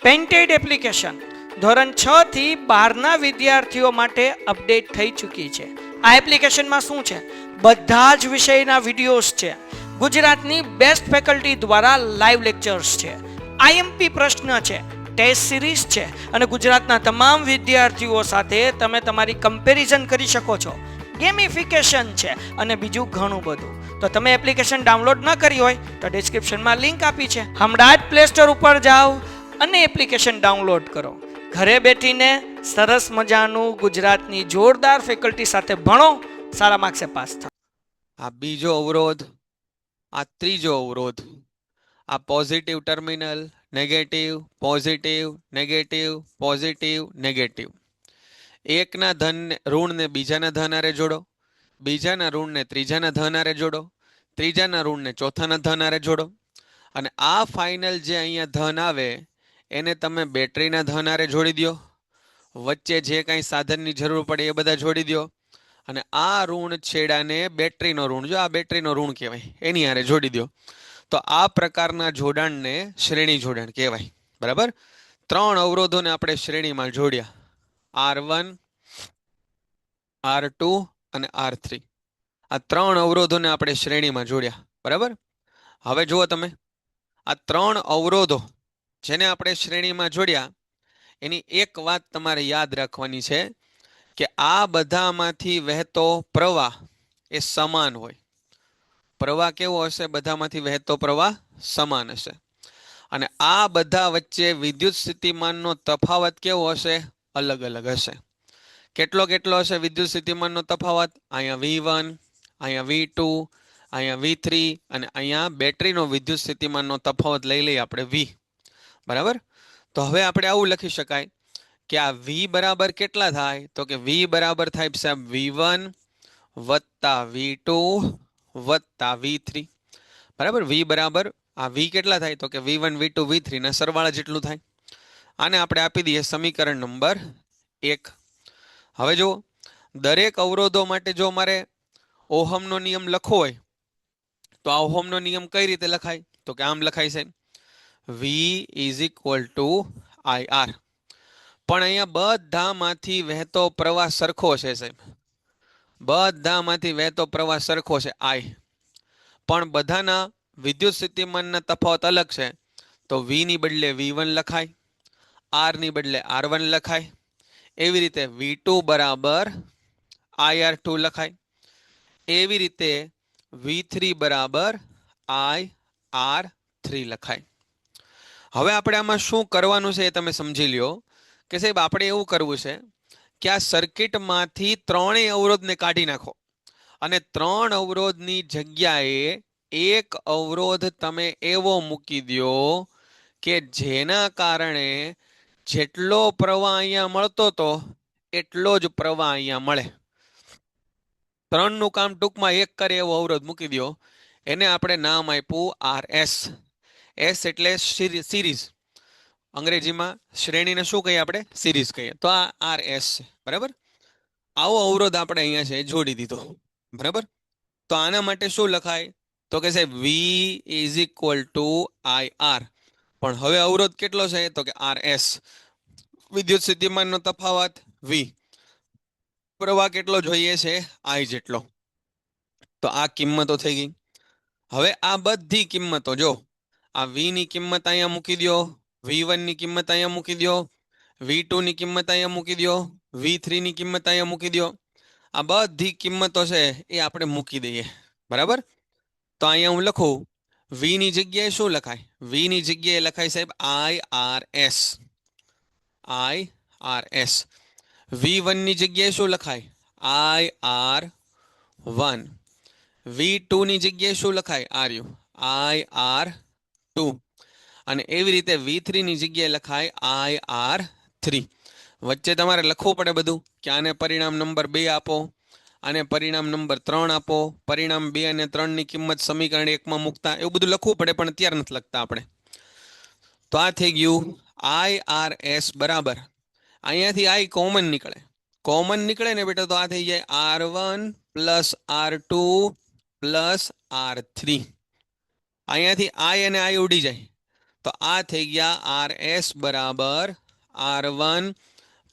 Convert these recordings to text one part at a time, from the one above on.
Painted application ધોરણ 6 થી 12ના વિદ્યાર્થીઓ માટે અપડેટ થઈ ચૂકી છે. આ એપ્લિકેશનમાં શું છે? બધા જ વિષયના વિડીયોઝ છે. ગુજરાતની બેસ્ટ ફેકલ્ટી દ્વારા લાઈવ લેક્ચર્સ છે. આઈએમપી પ્રશ્ન છે, ટેસ્ટ સિરીઝ છે અને ગુજરાતના તમામ વિદ્યાર્થીઓ સાથે તમે તમારી કમ્પેરિઝન કરી શકો છો. ગેમિફિકેશન છે અને બીજું ઘણું બધું. તો તમે એપ્લિકેશન ડાઉનલોડ ન કરી હોય તો ડિસ્ક્રિપ્શનમાં લિંક આપી છે. હમણાં જ પ્લે સ્ટોર ઉપર જાઓ અને એપ્લિકેશન ડાઉનલોડ કરો. ઘરે બેઠીને સરસ મજાનું ગુજરાતની જોરદાર ફેકલ્ટી સાથે ભણો, સારા માર્ક્સે પાસ થાઓ. આ બીજો અવરોધ, આ ત્રીજો અવરોધ, આ positive terminal, negative, positive, negative, positive, negative. એકના ધન ઋણને બીજાના ધન હારે જોડો, બીજાના ઋણને ત્રીજાના ધન હારે જોડો, ત્રીજાના ઋણને ચોથાના ધન હારે જોડો અને આ ફાઇનલ જે અહીંયા ધન આવે એને તમે બેટરીના ધન હારે જોડી દો. વચ્ચે જે કાંઈ સાધનની જરૂર પડે એ બધા જોડી દો અને આ ઋણ છેડાને બેટરીનો ઋણ, જો આ બેટરીનો ઋણ કહેવાય, એની હારે જોડી દો. તો આ પ્રકારના જોડાણને શ્રેણી જોડાણ કહેવાય. બરાબર? ત્રણ અવરોધોને આપણે શ્રેણીમાં જોડ્યા, R1, R2 અને R3. આ ત્રણ અવરોધોને આપણે શ્રેણીમાં જોડ્યા. બરાબર? હવે જુઓ તમે, આ ત્રણ અવરોધો જેને આપણે શ્રેણીમાં જોડ્યા એની એક વાત તમારે યાદ રાખવાની છે કે આ બધામાંથી વહેતો પ્રવાહ એ સમાન હોય. પ્રવાહ કેવો હશે? બધામાંથી વહેતો પ્રવાહ સમાન હશે. અને આ બધા વચ્ચે વિદ્યુત સ્થિતિમાનનો તફાવત કેવો હશે? અલગ અલગ હશે. કેટલો કેટલો હશે વિદ્યુત સ્થિતિમાનનો તફાવત? અહીંયા V1, અહીંયા V2, અહીંયા V3 અને અહીંયા બેટરીનો વિદ્યુત સ્થિતિમાનનો તફાવત લઈ લઈએ આપણે V. બરાબર? તો હવે આપણે આવું લખી શકાય કે આ V બરાબર કેટલા થાય? તો કે V બરાબર થાય સાહેબ V1 વત્તા V2 વત્તા V3. બરાબર? V બરાબર આ V કેટલા થાય? તો કે V1 V2 V3 ના સરવાળા જેટલું થાય. આને આપણે આપી દઈએ સમીકરણ નંબર 1. હવે જો દરેક અવરોધો માટે જો મારે ઓહમનો નિયમ લખવો હોય તો આ ઓહમનો નિયમ કઈ રીતે લખાય? તો કે આમ લખાય છે, V is equal two IR. પણ અહીંયા બધામાંથી વહેતો પ્રવાહ સરખો છે સાહેબ, બધામાંથી વહેતો પ્રવાહ સરખો છે I. પણ બધાના વિદ્યુત સ્થિતિમાનના તફાવત અલગ છે. તો V ની બદલે V1 લખાય, R ની બદલે R1 લખાય. એવી રીતે V2 બરાબર IR2 લખાય. એવી રીતે V3 બરાબર IR3 લખાય. હવે આપણે આમાં શું કરવાનું છે એ તમે સમજી લ્યો કે સાહેબ આપણે એવું કરવું છે કે આ સર્કિટમાંથી ત્રણેય અવરોધને કાઢી નાખો અને ત્રણ અવરોધની જગ્યાએ એક અવરોધ તમે એવો મૂકી દો કે જેના કારણે જેટલો પ્રવાહ અહીંયા મળતો હતો એટલો જ પ્રવાહ અહીંયા મળે. ત્રણનું કામ ટૂંકમાં એક કરે એવો અવરોધ મૂકી દો. એને આપણે નામ આપ્યું RS. S એટલે સિરીઝ. અંગ્રેજીમાં શ્રેણીને શું કહીએ આપણે? સિરીઝ કહીએ. તો આ RS છે. બરાબર? આવો અવરોધ આપણે અહીંયા છે જોડી દીધો. બરાબર? તો આના માટે શું લખાય? તો કે સાહેબ V is equal two IR. પણ હવે અવરોધ કેટલો છે? તો કે RS. વિદ્યુત સ્થિતિમાનનો તફાવત V. પ્રવાહ કેટલો જોઈએ છે? I જેટલો. તો આ કિંમતો થઈ ગઈ. હવે આ બધી કિંમતો જો, આ V ની કિંમત અહીંયા મૂકી દો, V1 ની કિંમત અહીંયા મૂકી દો, V2 ની કિંમત અહીંયા મૂકી દો, V3 ની કિંમત અહીંયા મૂકી દો. આ બધી કિંમતો છે એ આપણે મૂકી દઈએ. બરાબર? તો અહીંયા હું લખું, V ની જગ્યાએ શું લખાય? V ની જગ્યાએ લખાય સાહેબ IRS. IRS. V1 ની જગ્યાએ શું લખાય? IR1. V2 ની જગ્યાએ શું લખાય? IR2. અને એવી રીતે V3 ની જગ્યાએ લખાય IR3. વચ્ચે તમારે લખવું પડે બધું કે આને પરિણામ નંબર 2 આપો, આને પરિણામ નંબર 3 આપો, પરિણામ 2 અને 3 ની કિંમત સમીકરણ 1 માં મૂકતા, એવું બધું લખવું પડે પણ અત્યારે નથી લખતા આપણે. તો આ થઈ ગયું IRS બરાબર, અહીંયાથી I કોમન નીકળે. કોમન નીકળે ને બેટા તો આ થઈ જાય R1 plus R2 plus R3. અહીંયાથી I અને I ઉડી જાય તો આ થઈ ગયા RS બરાબર R1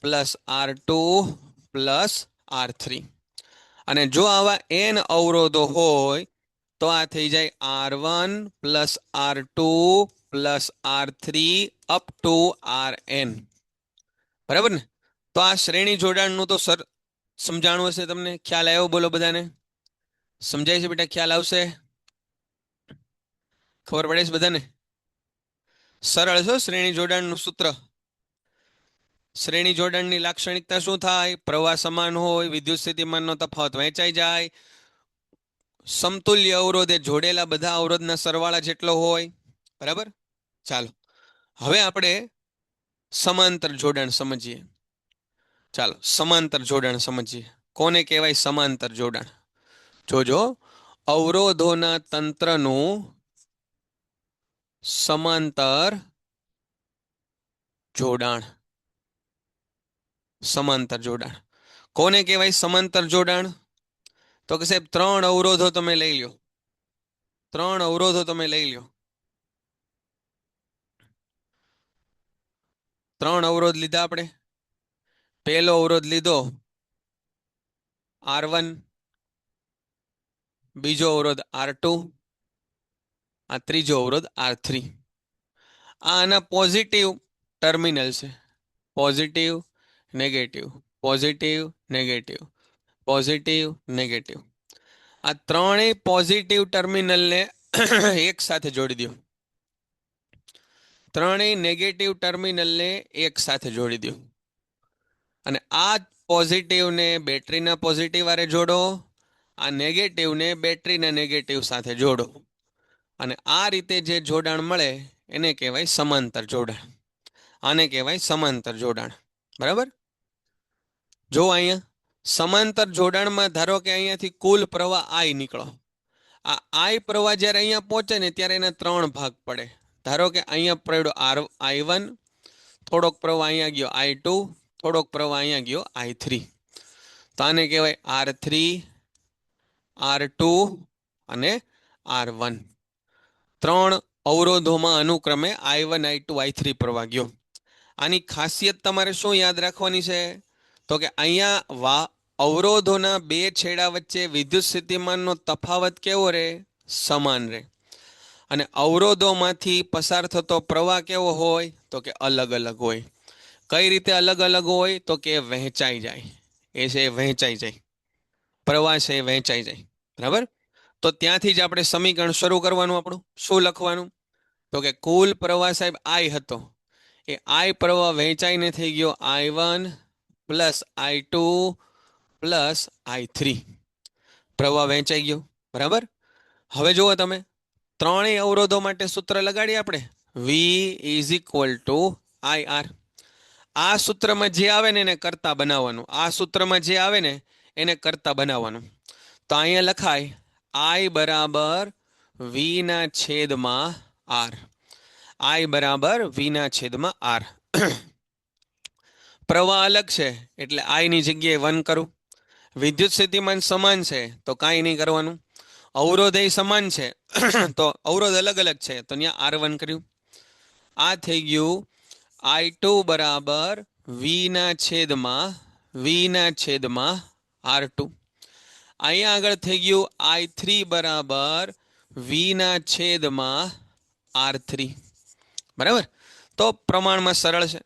plus R2 plus R3. અને જો આવા n અવરોધો હોય તો આ થઈ જાય R1 plus R2 plus R3 up to Rn. બરાબર ને? તો આ શ્રેણી જોડાણનું તો સર સમજાણું હશે તમને. ખ્યાલ આવ્યો? બોલો બધાને. સમજાય છે બેટા? ખ્યાલ આવશે? ખબર પડે છે બધાને? સરળ છે શ્રેણી જોડાણનું સૂત્ર. શ્રેણી જોડાણની લાક્ષણિકતા શું થાય? પ્રવાહ સમાન હોય, વિદ્યુત સ્થિતિમાનનો તફાવત વહેંચાઈ જાય, સમતુલ્ય અવરોધ એ જોડેલા બધા અવરોધના સરવાળા જેટલો હોય. બરાબર? ચાલો હવે આપણે સમાંતર જોડાણ સમજીએ. ચાલો સમાંતર જોડાણ સમજીએ. કોને કહેવાય સમાંતર જોડાણ? જોજો, અવરોધોના તંત્રનું સમાંતર જોડાણ. સમાંતર જોડાણ કોને કહેવાય સમાંતર જોડાણ? તો કે સાહેબ 3 અવરોધો તમે લઈ લો. 3 અવરોધો તમે લઈ લો. 3 અવરોધ લીધા આપણે. પહેલો અવરોધ લીધો R1, બીજો અવરોધ R2, આ ત્રીજો અવરોધ R3. આ આના પોઝિટિવ ટર્મિનલ છે. Positive negative, positive negative, positive negative. આ ત્રણેય પોઝિટિવ ટર્મિનલને એક સાથે જોડી દો. ત્રણેય નેગેટિવ ટર્મિનલને એક સાથે જોડી દો. અને આ પોઝિટિવને બેટરીના પોઝિટિવ વારે જોડો, આ નેગેટિવને બેટરીના નેગેટિવ સાથે જોડો. અને આ રીતે જે જોડાણ મળે એને કહેવાય સમાંતર જોડાણ. આને કહેવાય સમાંતર જોડાણ. બરાબર? જો અહીંયા સમાંતર જોડાણમાં ધારો કે અહીંયાથી કુલ પ્રવાહ I નીકળો. આ I પ્રવાહ જ્યારે અહીંયા પહોંચે ને ત્યારે એના 3 ભાગ પડે. ધારો કે અહીંયા પડ્યો I1, થોડોક પ્રવાહ અહીંયા ગયો I2, થોડોક પ્રવાહ અહીંયા ગયો I3. તો આને કહેવાય R3, R2 અને R1. 3 અવરોધોમાં અનુક્રમે I1, I2, I3 પ્રવાહ ગયો. આની ખાસિયત તમારે શું યાદ રાખવાની છે? તો કે અહીંયા અવરોધોના 2 છેડા વચ્ચે વિદ્યુત સ્થિતિમાનનો તફાવત કેવો રહે? સમાન રહે. અને અવરોધોમાંથી પસાર થતો પ્રવાહ કેવો હોય? તો કે અલગ અલગ હોય. કઈ રીતે અલગ અલગ હોય? તો કે વહેંચાઈ જાય. એ છે વહેંચાઈ જાય. પ્રવાહ છે વહેંચાઈ જાય. બરાબર? તો ત્યાંથી જ આપણે સમીકરણ શરૂ કરવાનું. આપણું શું લખવાનું? તો કે કુલ પ્રવાહ સાહેબ I હતો. એ I પ્રવાહ વહેંચાઈને થઈ ગયો I1 plus I2 plus I3. પ્રવાહ વહેંચાઈ ગયો. બરાબર? હવે જુઓ તમે, ત્રણેય અવરોધો માટે સૂત્ર લગાડીએ આપણે. V is equal two IR. આ સૂત્રમાં જે આવે ને એને કરતા બનાવવાનું. આ સૂત્રમાં જે આવે ને એને કરતા બનાવવાનું. તો અહીંયા લખાય I બરાબર V ના છેદમાં R. I બરાબર V ના છેદમાં R. પ્રવાહ અલગ છે એટલે I ની જગ્યાએ 1 કરું. વિદ્યુત સ્થિતિમાન સમાન છે તો કાંઈ નહીં કરવાનું. અવરોધ એ સમાન છે તો અવરોધ અલગ અલગ છે તો ત્યાં R1 કર્યું. આ થઈ ગયું I2 બરાબર V ના છેદમાં R2. અહીંયા આગળ થઈ ગયું I3 બરાબર V ના છેદમાં R3. બરાબર? તો પ્રમાણમાં સરળ છે.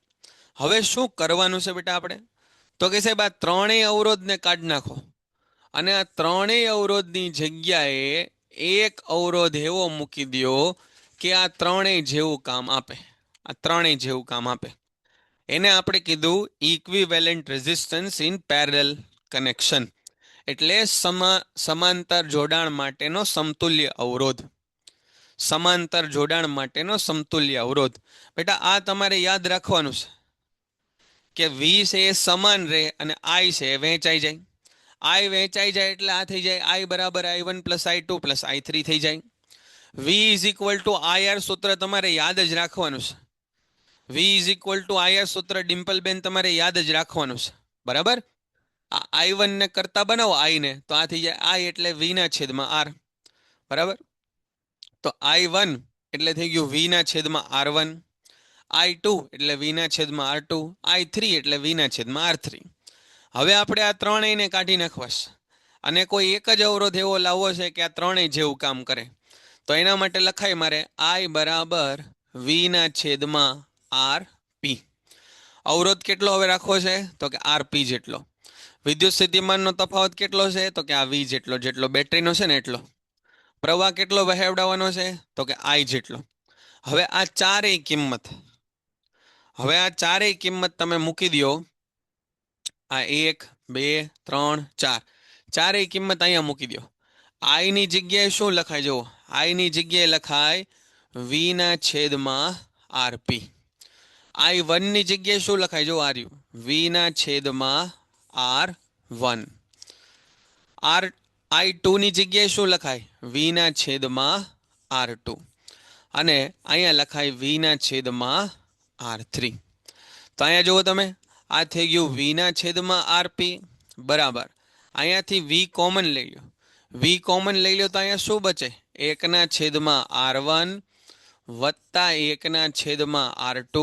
હવે શું કરવાનું છે બેટા આપણે? તો કે સાહેબ આ ત્રણેય અવરોધને કાઢી નાખો અને આ ત્રણેય અવરોધની જગ્યાએ એક અવરોધ એવો મૂકી દો કે આ ત્રણેય જેવું કામ આપે. આ ત્રણેય જેવું કામ આપે. એને આપણે કીધું equivalent resistance in parallel connection. એટલે સમાંતર જોડાણ માટેનો સમતુલ્ય અવરોધ. સમાંતર જોડાણ માટેનો સમતુલ્ય અવરોધ. બેટા આ તમારે યાદ રાખવાનું છે કે V છે એ સમાન રહે અને I છે એ વહેંચાઈ જાય. I વહેંચાઈ જાય એટલે આ થઈ જાય I બરાબર I1 plus I2 plus I3 થઈ જાય. V is equal two IR સૂત્ર તમારે યાદ જ રાખવાનું છે. V is equal two IR સૂત્ર ડિમ્પલબેન તમારે યાદ જ રાખવાનું છે. બરાબર? આ I1 ને કરતા બનાવો I ને તો આ થઈ જાય I એટલે V ના છેદમાં R. બરાબર? તો I1 એટલે થઈ ગયું v ના છેદમાં r1, i2 એટલે v ના છેદમાં r2, i3 એટલે v ના છેદમાં r3. હવે આપણે આ ત્રણેયને કાઢી નાખવા છે અને કોઈ એક જ અવરોધ એવો લાવવો છે કે આ ત્રણેય જેવું કામ કરે. તો એના માટે લખાય મારે i બરાબર v ના છેદમાં rp. અવરોધ કેટલો હવે રાખવો છે? તો કે rp જેટલો. વિદ્યુત સ્થિતિમાનનો તફાવત કેટલો છે? તો કે આ v જેટલો, જેટલો બેટરીનો છે ને એટલો. પ્રવાહ કેટલો વહેવડાવવાનો છે? તો કે i જેટલો. હવે આ ચારેય કિંમત તમે મૂકી દો. આ 1 2 3 4 ચારેય કિંમત અહીંયા મૂકી દો. i ની જગ્યાએ શું લખાય? જુઓ, i ની જગ્યાએ લખાય v ના છેદમાં rp. i1 ની જગ્યાએ શું લખાય? જો આ રહ્યું v ના છેદમાં r1. i2 ની જગ્યાએ શું લખાય? v ના છેદમાં r2. અને અહીંયા લખાય v ના છેદમાં r3. તો અહીંયા જુઓ તમે, આ થઈ ગયું v ના છેદમાં rp બરાબર. અહીંયાથી v કોમન લઈ લો. v કોમન લઈ લો તો અહીંયા શું બચે? 1 ના છેદમાં r1 વત્તા 1 ના છેદમાં r2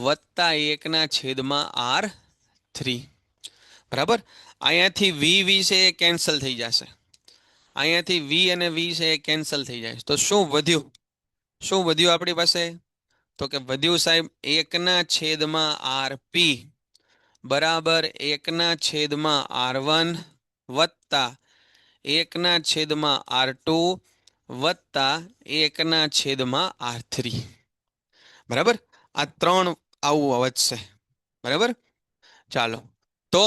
વત્તા 1 ના છેદમાં r3. બરાબર. અહીંયાથી v છે એ કેન્સલ થઈ જશે. અહીંયાથી v અને v છે એ કેન્સલ થઈ જાય. તો શું વધ્યું? શું વધ્યું આપણી પાસે? તો કે વધ્યું સાહેબ 1 ના છેદમાં rp બરાબર 1 ના છેદમાં r1 વત્તા 1 ના છેદમાં r2 વત્તા 1 ના છેદમાં r3. બરાબર. આ ત્રણ આવું વધશે. બરાબર. ચાલો, તો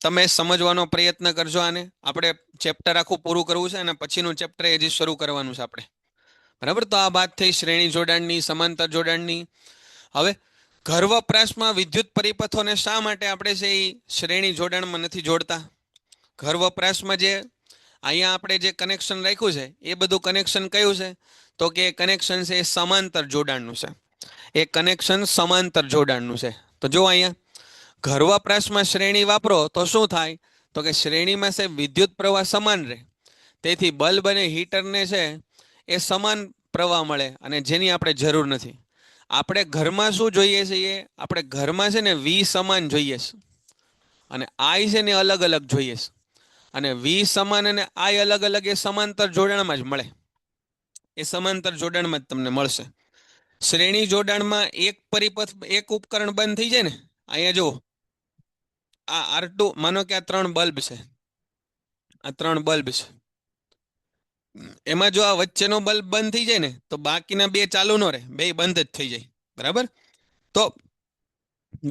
તમે સમજવાનો પ્રયત્ન કરજો. આને આપણે ચેપ્ટર આખું પૂરું કરવું છે અને પછીનું ચેપ્ટર હજી શરૂ કરવાનું છે આપણે. બરાબર. તો આ વાત થઈ શ્રેણી જોડાણની, સમાંતર જોડાણની. હવે ઘર વપરાશમાં વિદ્યુત પરિપથોને શા માટે આપણે છે એ શ્રેણી જોડાણમાં નથી જોડતા? ઘર વપરાશમાં જે અહીંયા આપણે જે કનેક્શન રાખ્યું છે એ બધું કનેક્શન કયું છે? તો કે કનેક્શન છે એ સમાંતર જોડાણનું છે. એ કનેક્શન સમાંતર જોડાણનું છે. તો જો અહીંયા ઘર વપરાશમાં શ્રેણી વાપરો તો શું થાય? તો કે શ્રેણીમાં છે વિદ્યુત પ્રવાહ સમાન રહે. તેથી બલ્બ અને હીટરને છે એ સમાન પ્રવાહ મળે અને જેની આપણે જરૂર નથી. આપણે ઘરમાં શું જોઈએ છીએ? આપણે ઘરમાં છે ને v સમાન જોઈએ છે અને i છે ને અલગ અલગ જોઈએ છે. અને v સમાન અને i અલગ અલગ એ સમાંતર જોડાણમાં જ મળે. એ સમાંતર જોડાણમાં જ તમને મળશે. શ્રેણી જોડાણમાં એક પરિપથ, એક ઉપકરણ બંધ થઈ જાય ને, અહીંયા જુઓ આ R2, માનો કે આ 3 બલ્બ છે, આ 3 બલ્બ છે. એમાં જો આ વચ્ચેનો બલ્બ બંધ થઈ જાય ને તો બાકીના 2 ચાલુ ન રહે, 2 બંધ જ થઈ જાય. બરાબર. તો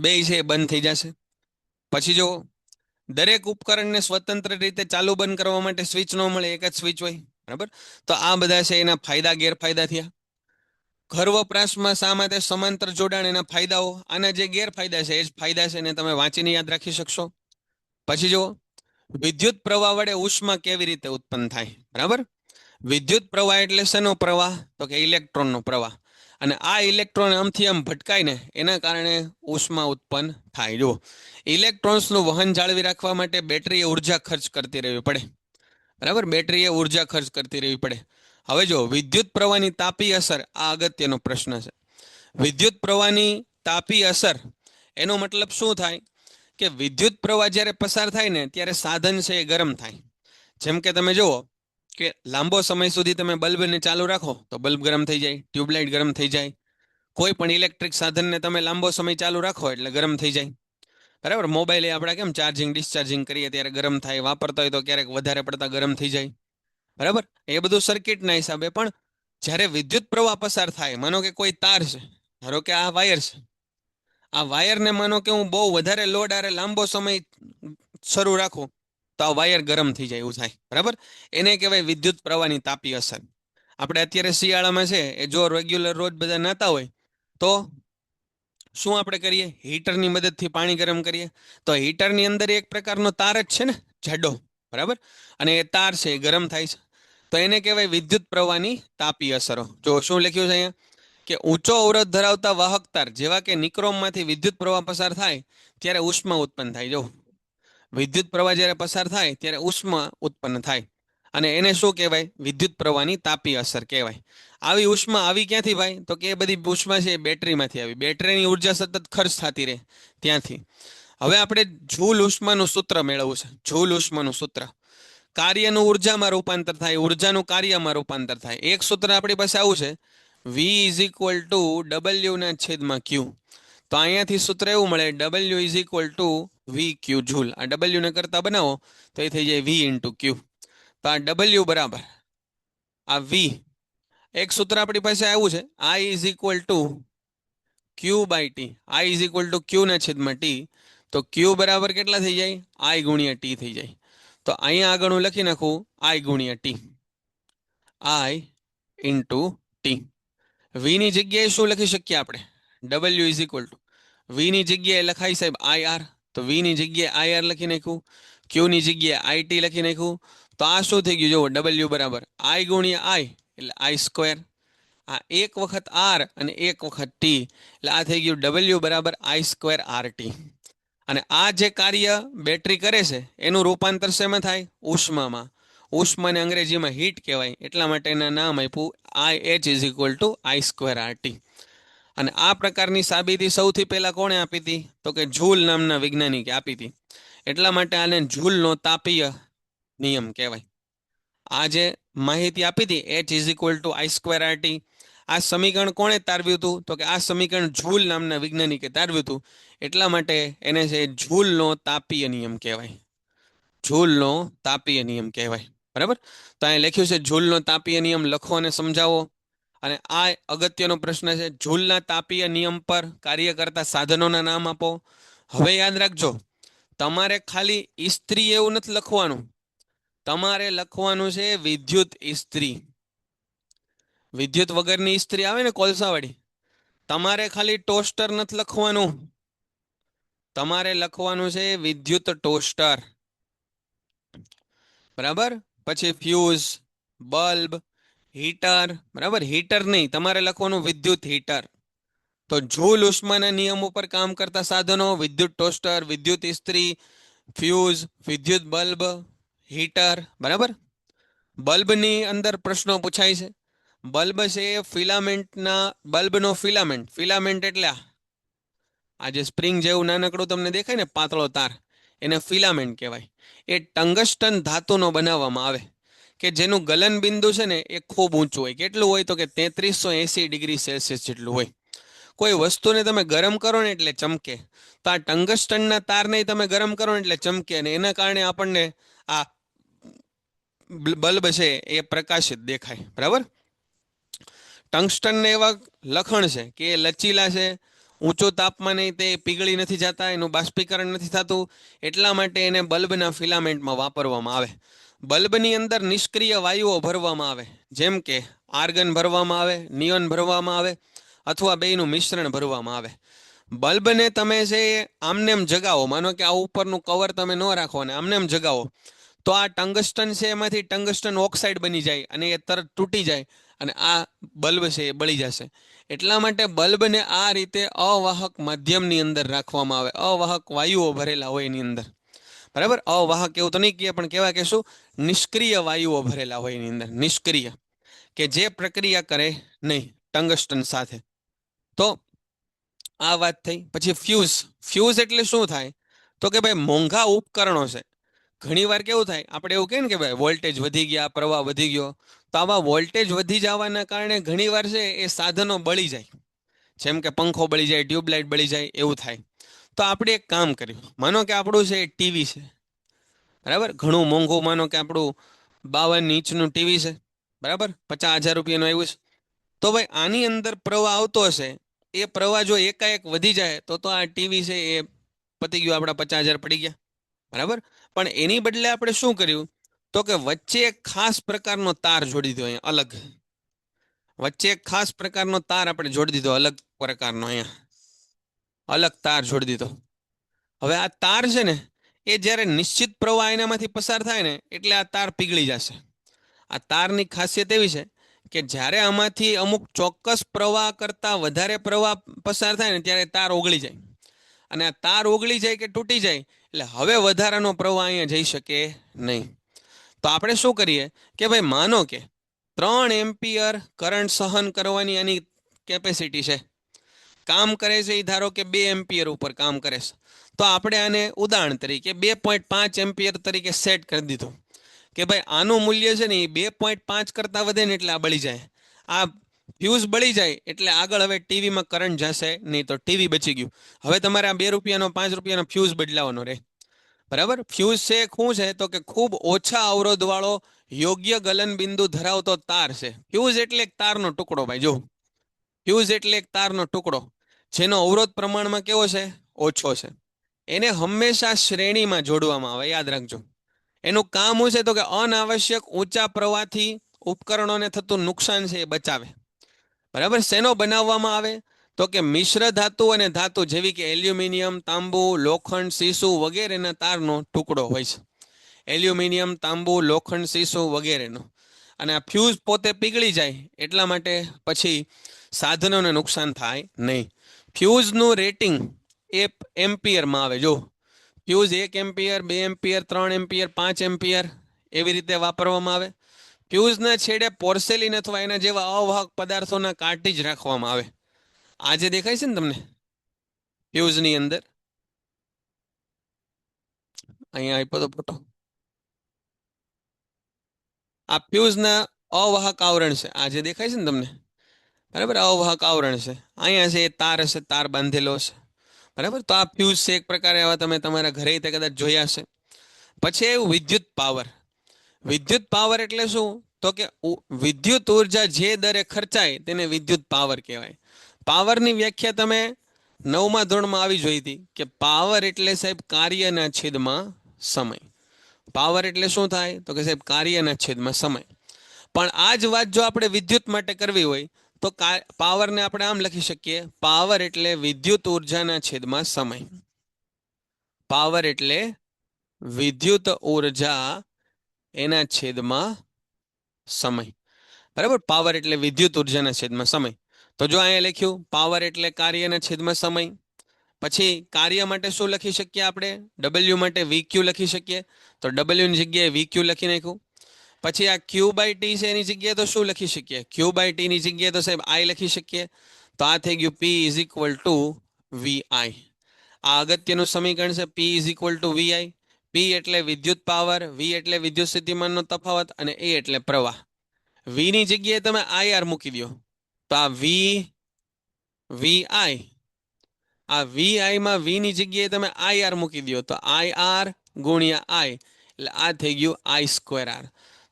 2 છે એ બંધ થઈ જશે. પછી જો દરેક ઉપકરણને સ્વતંત્ર રીતે ચાલુ બંધ કરવા માટે સ્વિચ ન મળે, એક જ સ્વિચ હોય. બરાબર. તો આ બધા છે એના ફાયદા ગેરફાયદા થયા. ઘર વપરાશમાં શા માટે સમાંતર જોડાણ, એના ફાયદાઓ. આના જે ગેરફાયદા છે એ જ ફાયદા છે, એને તમે વાંચીને યાદ રાખી શકશો. પછી જો વિદ્યુત પ્રવાહ વડે ઉષ્મા કેવી રીતે ઉત્પન્ન થાય? બરાબર. વિદ્યુત પ્રવાહ એટલે શેનો પ્રવાહ? તો કે ઇલેક્ટ્રોનનો પ્રવાહ. અને આ ઇલેક્ટ્રોન આમથી આમ ભટકાય ને એના કારણે ઉષ્મા ઉત્પન્ન થાય. જો ઇલેક્ટ્રોન્સનું વહન જાળવી રાખવા માટે બેટરીએ ઉર્જા ખર્ચ કરતી રહેવી પડે. બરાબર. બેટરીએ ઉર્જા ખર્ચ કરતી રહેવી પડે. હવે જો વિદ્યુત પ્રવાહની તાપી અસર, આ અગત્યનો પ્રશ્ન છે. વિદ્યુત પ્રવાહની તાપી અસર એનો મતલબ શું થાય? કે વિદ્યુત પ્રવાહ જ્યારે પસાર થાય ને ત્યારે સાધન છે એ ગરમ થાય. જેમ કે તમે જુઓ કે લાંબો સમય સુધી તમે બલ્બને ચાલુ રાખો તો બલ્બ ગરમ થઈ જાય, ટ્યુબલાઇટ ગરમ થઈ જાય. કોઈ પણ ઇલેક્ટ્રિક સાધનને તમે લાંબો સમય ચાલુ રાખો એટલે ગરમ થઈ જાય. બરાબર. મોબાઈલ એ આપણે કેમ ચાર્જિંગ ડિસ્ચાર્જિંગ કરીએ ત્યારે ગરમ થાય, વાપરતા હોય તો ક્યારેક વધારે પડતા ગરમ થઈ જાય. બરાબર. એ બધું સર્કિટના હિસાબે. પણ જ્યારે વિદ્યુત પ્રવાહ પસાર થાય, માનો કે કોઈ તાર છે, ધારો કે આ વાયર છે, આ વાયરને માનો કે હું બહુ વધારે લોડ આરે લાંબો સમય શરૂ રાખું તો આ વાયર ગરમ થઈ જાય, એવું થાય. બરાબર. એને કહેવાય વિદ્યુત પ્રવાહની તાપી અસર. આપણે અત્યારે શિયાળામાં છે એ જો રેગ્યુલર રોજ બધા નહાતા હોય તો શું આપણે કરીએ? હીટરની મદદથી પાણી ગરમ કરીએ. તો હીટરની અંદર એક પ્રકારનો તાર જ છે ને, જાડો. બરાબર. અને એ તાર છે એ ગરમ થાય છે. તો એને કહેવાય વિદ્યુત પ્રવાહની તાપી અસરો. જો શું લખ્યું છે અહીંયા કે ઊંચો અવરોધ ધરાવતા વાહક તાર જેવા કે નિક્રોમમાંથી વિદ્યુત પ્રવાહ પસાર થાય ત્યારે ઉષ્મા ઉત્પન્ન થાય. જો વિદ્યુત પ્રવાહ જ્યારે પસાર થાય ત્યારે ઉષ્મા ઉત્પન્ન થાય. અને એને શું કહેવાય? વિદ્યુત પ્રવાહની તાપીય અસર કહેવાય. આવી ઉષ્મા આવી ક્યાંથી ભાઈ? તો કે એ બધી ઉષ્મા છે એ બેટરીમાંથી આવી. બેટરીની ઉર્જા સતત ખર્ચ થતી રહે ત્યાંથી. હવે આપણે જૂલ ઉષ્માનું સૂત્ર મેળવવું છે. જૂલ ઉષ્માનું સૂત્ર. કાર્યનું ઉર્જામાં રૂપાંતર થાય, ઉર્જાનું કાર્યમાં રૂપાંતર થાય. એક સૂત્ર આપણી પાસે આવું છે, V is equal two W ના છેદમાં Q. તો અહીંયાથી સૂત્ર એવું મળે, W is equal two V Q joule. આ W ને કરતા બનાવો તો એ થઈ જાય V ઇન્ટુ Q. તો આ W બરાબર આ V. એક સૂત્ર આપણી પાસે આવ્યું છે, I is equal to Q by T. I is equal to Q ના છેદમાં T. તો Q બરાબર કેટલા થઈ જાય? I ગુણ્યા T થઈ જાય. તો અહીંયા આગળ હું લખી નાખું I ગુણ્યા T. I into T. V ની જગ્યાએ શું લખી શકીએ આપણે? W is equal two V ની જગ્યાએ લખાય સાહેબ IR. તો V ની જગ્યાએ IR લખી નાખ્યું. Q ની જગ્યાએ IT લખી નાખ્યું. તો આ શું થઈ ગયું? જુઓ, W બરાબર I ગુણ્યા I એટલે I સ્ક્વેર. આ એક વખત R અને એક વખત T એટલે આ થઈ ગયું W બરાબર I સ્ક્વેર RT. અને આ જે કાર્ય બેટરી કરે છે એનું રૂપાંતર શેમાં થાય? ઉષ્મામાં. ઉષ્માને અંગ્રેજીમાં હીટ કહેવાય, એટલા માટે એના નામ આપ્યું IH is equal two I square RT. અને આ પ્રકારની સાબિતી સૌથી પહેલા કોણે આપી હતી? તો કે જૂલ નામના વૈજ્ઞાનિકે આપી હતી. એટલા માટે આને જૂલનો તાપીય નિયમ કહેવાય. આ જે માહિતી આપી હતી H is equal two I square RT, આ સમીકરણ કોણે તારવ્યું હતું? તો કે આ સમીકરણ જૂલ નામના વૈજ્ઞાનિકે તારવ્યું હતું. એટલા માટે એને છે જૂલનો તાપીય નિયમ કહેવાય. જૂલનો તાપીય નિયમ કહેવાય. બરાબર? તો અહીં લખ્યું છે જૂલનો તાપીય નિયમ. લખો અને સમજાવો. અને આ અગત્યનો પ્રશ્ન છે, જૂલના તાપીય નિયમ પર કાર્ય કરતા સાધનોના નામ આપો. હવે યાદ રાખજો, તમારે ખાલી ઇસ્ત્રી એવું નથી લખવાનું, તમારે લખવાનું છે વિદ્યુત ઇસ્ત્રી. વિદ્યુત વગરની ઇસ્ત્રી આવે ને કોલસાવાળી, તમારે ખાલી ટોસ્ટર નથી લખવાનું, તમારે લખવાનું છે વિદ્યુત ટોસ્ટર. બરાબર? પછી ફ્યુઝ, બલ્બ, હીટર. બરાબર? હીટર નહીં, તમારે લખવાનું વિદ્યુત હીટર. તો જૂલ ઉષ્માના નિયમ ઉપર કામ કરતા સાધનો: વિદ્યુત ટોસ્ટર, વિદ્યુત ઇસ્ત્રી, ફ્યુઝ, વિદ્યુત બલ્બ, હીટર. બરાબર? બલ્બની અંદર પ્રશ્નો પૂછાય છે. બલ્બ છે એ ફિલામેન્ટના, બલ્બનો ફિલામેન્ટ, ફિલામેન્ટ એટલે આ જે સ્પ્રિંગ જેવું નાનકડું તમને દેખાય ને પાતળો તાર, એને ફિલામેન્ટ કહેવાય. એ ટંગસ્ટન ધાતુનો બનાવવામાં આવે કે જેનું ગલન બિંદુ છે ને એ ખૂબ ઊંચું હોય. કેટલું હોય? તો કે 3380 ડિગ્રી સેલ્સિયસ જેટલું હોય. કોઈ વસ્તુને તમે ગરમ કરો ને એટલે ચમકે. તો આ ટંગસ્ટનના તારને તમે ગરમ કરો ને એટલે ચમકે, અને એના કારણે આપણને આ બલ્બ છે એ પ્રકાશિત દેખાય. બરાબર? ટંગસ્ટનને એવા લક્ષણ છે કે એ લચીલા છે, ઊંચું તાપમાને તે પીગળી નથી જતા, એનું બાષ્પીકરણ નથી થતું, એટલા માટે એને બલ્બના ફિલામેન્ટમાં વાપરવામાં આવે. બલ્બની અંદર નિષ્ક્રિય વાયુઓ ભરવામાં આવે, જેમ કે આર્ગન ભરવામાં આવે, નિયોન ભરવામાં આવે, અથવા બેયનું મિશ્રણ ભરવામાં આવે. બલ્બને તમે છે આમનેમ જગાવો, માનો કે આ ઉપરનું કવર તમે ન રાખો અને આમનેમ જગાવો, તો આ ટંગસ્ટન છે એમાંથી ટંગસ્ટન ઓક્સાઇડ બની જાય અને એ તરત તૂટી જાય અને આ બલ્બ છે એ બળી જશે. એટલા માટે બલ્બને આ રીતે અવાહક માધ્યમની અંદર રાખવામાં આવે, અવાહક વાયુઓ ભરેલા હોય એની અંદર. બરાબર? અવાહક એવું તો નહીં કહે, પણ કહેવાય કે શું? નિષ્ક્રિય વાયુઓ ભરેલા હોય એની અંદર, નિષ્ક્રિય, કે જે પ્રક્રિયા કરે નહીં ટંગસ્ટન સાથે. તો આ વાત થઈ. પછી ફ્યુઝ. ફ્યુઝ એટલે શું થાય? તો કે ભાઈ મોંઘા ઉપકરણો છે. ઘણી વાર કેવું થાય, આપણે એવું કહીએ ને કે ભાઈ વોલ્ટેજ વધી ગયા, પ્રવાહ વધી ગયો. તો આવા વોલ્ટેજ વધી જવાના કારણે ઘણી વાર છે એ સાધનો બળી જાય, જેમ કે પંખો બળી જાય, ટ્યુબલાઇટ બળી જાય, એવું થાય. તો આપણે એક કામ કર્યું, માનો કે આપણું છે ટીવી છે. બરાબર? ઘણું મોંઘું, માનો કે આપણું 52 ઇંચનું ટીવી છે. બરાબર? 50,000 રૂપિયાનું આવ્યું છે. તો ભાઈ આની અંદર પ્રવાહ આવતો હશે, એ પ્રવાહ જો એકાએક વધી જાય તો આ ટીવી છે એ પતી ગયું, આપણા 50,000 પડી ગયા. બરાબર? પણ એની બદલે આપણે શું કર્યું? તો કે વચ્ચે એક ખાસ પ્રકારનો તાર જોડી દીધો. અહીંયા અલગ વચ્ચે એક ખાસ પ્રકારનો તાર આપણે જોડી દીધો, અલગ પ્રકારનો, અહીંયા અલગ તાર જોડી દીધો. હવે આ તાર છે ને એ જ્યારે નિશ્ચિત પ્રવાહ એનામાંથી પસાર થાય ને એટલે આ તાર પીગળી જશે. આ તારની ખાસિયત એવી છે કે જ્યારે આમાંથી અમુક ચોક્કસ પ્રવાહ કરતાં વધારે પ્રવાહ પસાર થાય ને ત્યારે તાર ઓગળી જાય. અને આ તાર ઓગળી જાય કે તૂટી જાય એટલે હવે વધારાનો પ્રવાહ અહીંયા જઈ શકે નહીં. તો આપણે શું કરીએ કે ભાઈ માનો કે 3 એમ્પિયર કરંટ સહન કરવાની આની કેપેસિટી છે, કામ કરે છે એ ધારો કે 2 એમ્પિયર ઉપર કામ કરે છે, તો આપણે આને ઉદાહરણ તરીકે 2.5 એમ્પિયર તરીકે સેટ કરી દીધું કે ભાઈ આનું મૂલ્ય છે ને એ 2.5 કરતાં વધે ને એટલે આ બળી જાય. આ ફ્યુઝ બળી જાય એટલે આગળ હવે ટીવીમાં કરંટ જશે નહીં, તો ટીવી બચી ગયું. હવે તમારે આ 2 રૂપિયાનો 5 રૂપિયાનો ફ્યુઝ બદલાવાનો રહે. બરાબર. ફ્યુઝ છે શું છે તો કે ખૂબ ઓછા અવરોધવાળો યોગ્ય ગલનબિંદુ ધરાવતો તાર છે. ફ્યુઝ એટલે એક તારનો ટુકડો ભાઈ. જો ફ્યુઝ એટલે એક તારનો ટુકડો જેનો અવરોધ પ્રમાણમાં કેવો છે? ઓછો છે. એને હંમેશા શ્રેણીમાં જોડવામાં આવે, યાદ રાખજો. એનું કામ શું છે તો કે અનાવશ્યક ઊંચા પ્રવાહથી ઉપકરણોને થતું નુકસાન છે એ બચાવે. બરાબર. શેનો બનાવવામાં આવે તો કે મિશ્ર ધાતુ અને ધાતુ જેવી કે એલ્યુમિનિયમ, તાંબુ, લોખંડ, સીસુ વગેરેના તારનો ટુકડો હોય છે. એલ્યુમિનિયમ, તાંબુ, લોખંડ, સીસુ વગેરેનો. અને આ ફ્યુઝ પોતે પીગળી જાય એટલા માટે પછી સાધનોને નુકસાન થાય નહીં. ફ્યુઝનું રેટિંગ એ એમ્પિયરમાં આવે. જો fuse 1 ampere, 2 ampere, 3 ampere, 5 ampere એવી રીતે વાપરવામાં આવે. ફ્યુઝના છેડે પોર્સેલિન અથવા એના જેવા અવાહક પદાર્થોના કાર્ટ્રિજ રાખવામાં આવે. આ જે દેખાય છે ને તમને ફ્યુઝની અંદર, અહીંયા આપ્યો તો ફોટો, આ ફ્યુઝના અવાહક આવરણ છે. આ જે દેખાય છે ને તમને, બરાબર, અવાહક આવરણ છે. અહીંયા છે એ તાર હશે, તાર બાંધેલો છે. બરાબર. તો આ ફ્યુઝ છે એક પ્રકારે, આવા તમે તમારા ઘરે તે કદાચ જોયા હશે. પછી એવું વિદ્યુત પાવર. વિદ્યુત પાવર એટલે શું તો કે વિદ્યુત ઉર્જા જે દરે ખર્ચાય તેને વિદ્યુત પાવર કહેવાય. પાવરની વ્યાખ્યા તમે 9મા ધોરણમાં આવી જોઈ હતી કે પાવર એટલે સાહેબ કાર્યના છેદમાં સમય. પાવર એટલે શું થાય તો કે સાહેબ કાર્યના છેદમાં સમય. પણ આ જ વાત જો આપણે વિદ્યુત માટે કરવી હોય તો પાવરને આપણે આમ લખી શકીએ, પાવર એટલે વિદ્યુત ઉર્જાના છેદમાં સમય. પાવર એટલે વિદ્યુત ઉર્જા એના છેદમાં સમય. બરાબર. પાવર એટલે વિદ્યુત ઉર્જાના છેદમાં સમય. તો જો અહીંયા લખ્યું પાવર એટલે કાર્યના છેદમાં સમય. પછી કાર્ય માટે શું લખી શકીએ આપણે? ડબલ્યુ માટે વીક્યુ લખી શકીએ. તો ડબલ્યુ ની જગ્યાએ વીક્યુ લખી નાખ્યું. પછી આ ક્યુ બાય ટી છે એની જગ્યાએ તો શું લખી શકીએ? ક્યુ બાય ટી ની જગ્યાએ તો સાહેબ આઈ લખી શકીએ. તો આ થઈ ગયું P is equal to VI. આ અગત્યનું સમીકરણ છે. P is equal to VI. P એટલે વિદ્યુત પાવર, વી એટલે વિદ્યુત સ્થિતિમાનનો તફાવત અને એ એટલે પ્રવાહ. વી ની જગ્યાએ તમે આઈઆર મૂકી દો તો આ વીઆઈ, આ વીઆઈ માં વી ની જગ્યાએ તમે આઈઆર મૂકી દો તો આઈઆર ગુણ્યા આઈ એટલે આ થઈ ગયું આઈ સ્ક્વેર આર.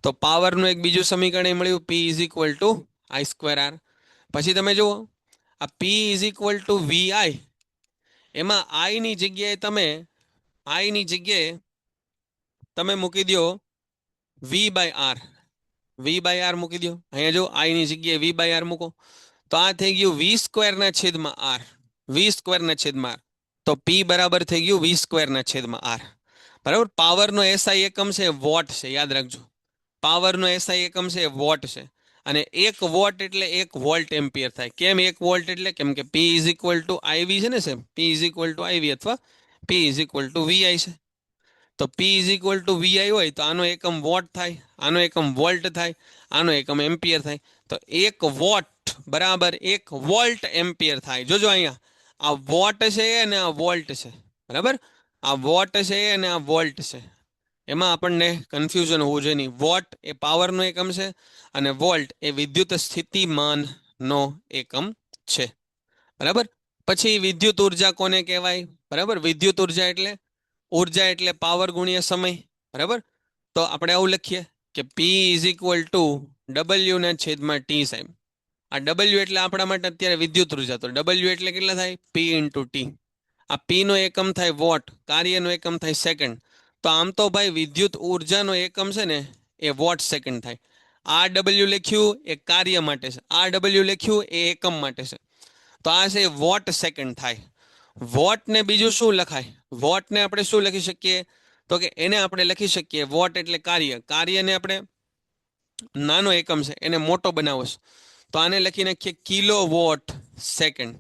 તો પાવરનું એક બીજું સમીકરણ મળ્યું, P is equal to I square R. પછી તમે જુઓ આ P is equal to V I, એમાં આઈ ની જગ્યાએ તમે મૂકી દો V by R. V by R મૂકી દો. અહીંયા જો આઈ ની જગ્યાએ વી બાય આર મૂકો તો આ થઈ ગયું વી સ્ક્વેરના છેદમાં આર. વી સ્ક્વેરના છેદમાં આર. તો પી બરાબર થઈ ગયું વી સ્ક્વેરના છેદમાં આર. બરાબર. પાવરનો એસઆઈ એકમ છે વોટ છે, યાદ રાખજો. પાવરનો એસઆઈ એકમ છે વોટ છે. અને 1 વોટ એટલે 1 વોલ્ટ એમ્પિયર થાય. કેમ 1 વોલ્ટ એટલે? કેમ કે પી ઇઝ ઇક્વલ ટુ આઈવી છે ને સાહેબ. પી ઇઝ ઇક્વલ ટુ આઈવી અથવા પી ઇઝ ઇક્વલ ટુ વીઆઈ છે. તો પી ઇઝ ઇક્વલ ટુ વીઆઈ હોય તો આનો એકમ વોટ થાય, આનો એકમ વોલ્ટ થાય, આનો એકમ એમ્પિયર થાય. તો 1 વોટ બરાબર 1 વોલ્ટ એમ્પિયર થાય. જોજો અહીંયા આ વોટ છે અને આ વોલ્ટ છે. બરાબર. આ વોટ છે અને આ વોલ્ટ છે. એમાં આપણને કન્ફ્યુઝન હોવું જોઈએ નહીં. વોટ એ પાવરનો એકમ છે અને વોલ્ટ એ વિદ્યુત સ્થિતિમાનનો એકમ છે. બરાબર. પછી વિદ્યુત ઉર્જા કોને કહેવાય? બરાબર. વિદ્યુત ઉર્જા એટલે પાવર ગુણ્યા સમય. બરાબર. તો આપણે આવું લખીએ કે પી ઇઝ ઇક્વલ ટુ ડબલ્યુ ના છેદમાં ટી સાહેબ. આ ડબલ્યુ એટલે આપણા માટે અત્યારે વિદ્યુત ઉર્જા. તો ડબલ્યુ એટલે કેટલા થાય? પી ઇન્ટુ ટી. આ પી નો એકમ થાય વોટ, કાર્યનો એકમ થાય સેકન્ડ. તો આમ તો ભાઈ વિદ્યુત ઉર્જાનો એકમ છે ને એ વોટ સેકન્ડ થાય. આ ડબલ્યુ લખ્યું એ કાર્ય માટે છે, આ ડબલ્યુ લખ્યું એ એકમ માટે છે. તો આ છે વોટ સેકન્ડ થાય. વોટને બીજું શું લખાય? વોટને આપણે શું લખી શકીએ તો કે એને આપણે લખી શકીએ વોટ એટલે કાર્ય. કાર્યને આપણે નાનો એકમ છે એને મોટો બનાવો છે તો આને લખી નાખીએ કિલો વોટ સેકન્ડ.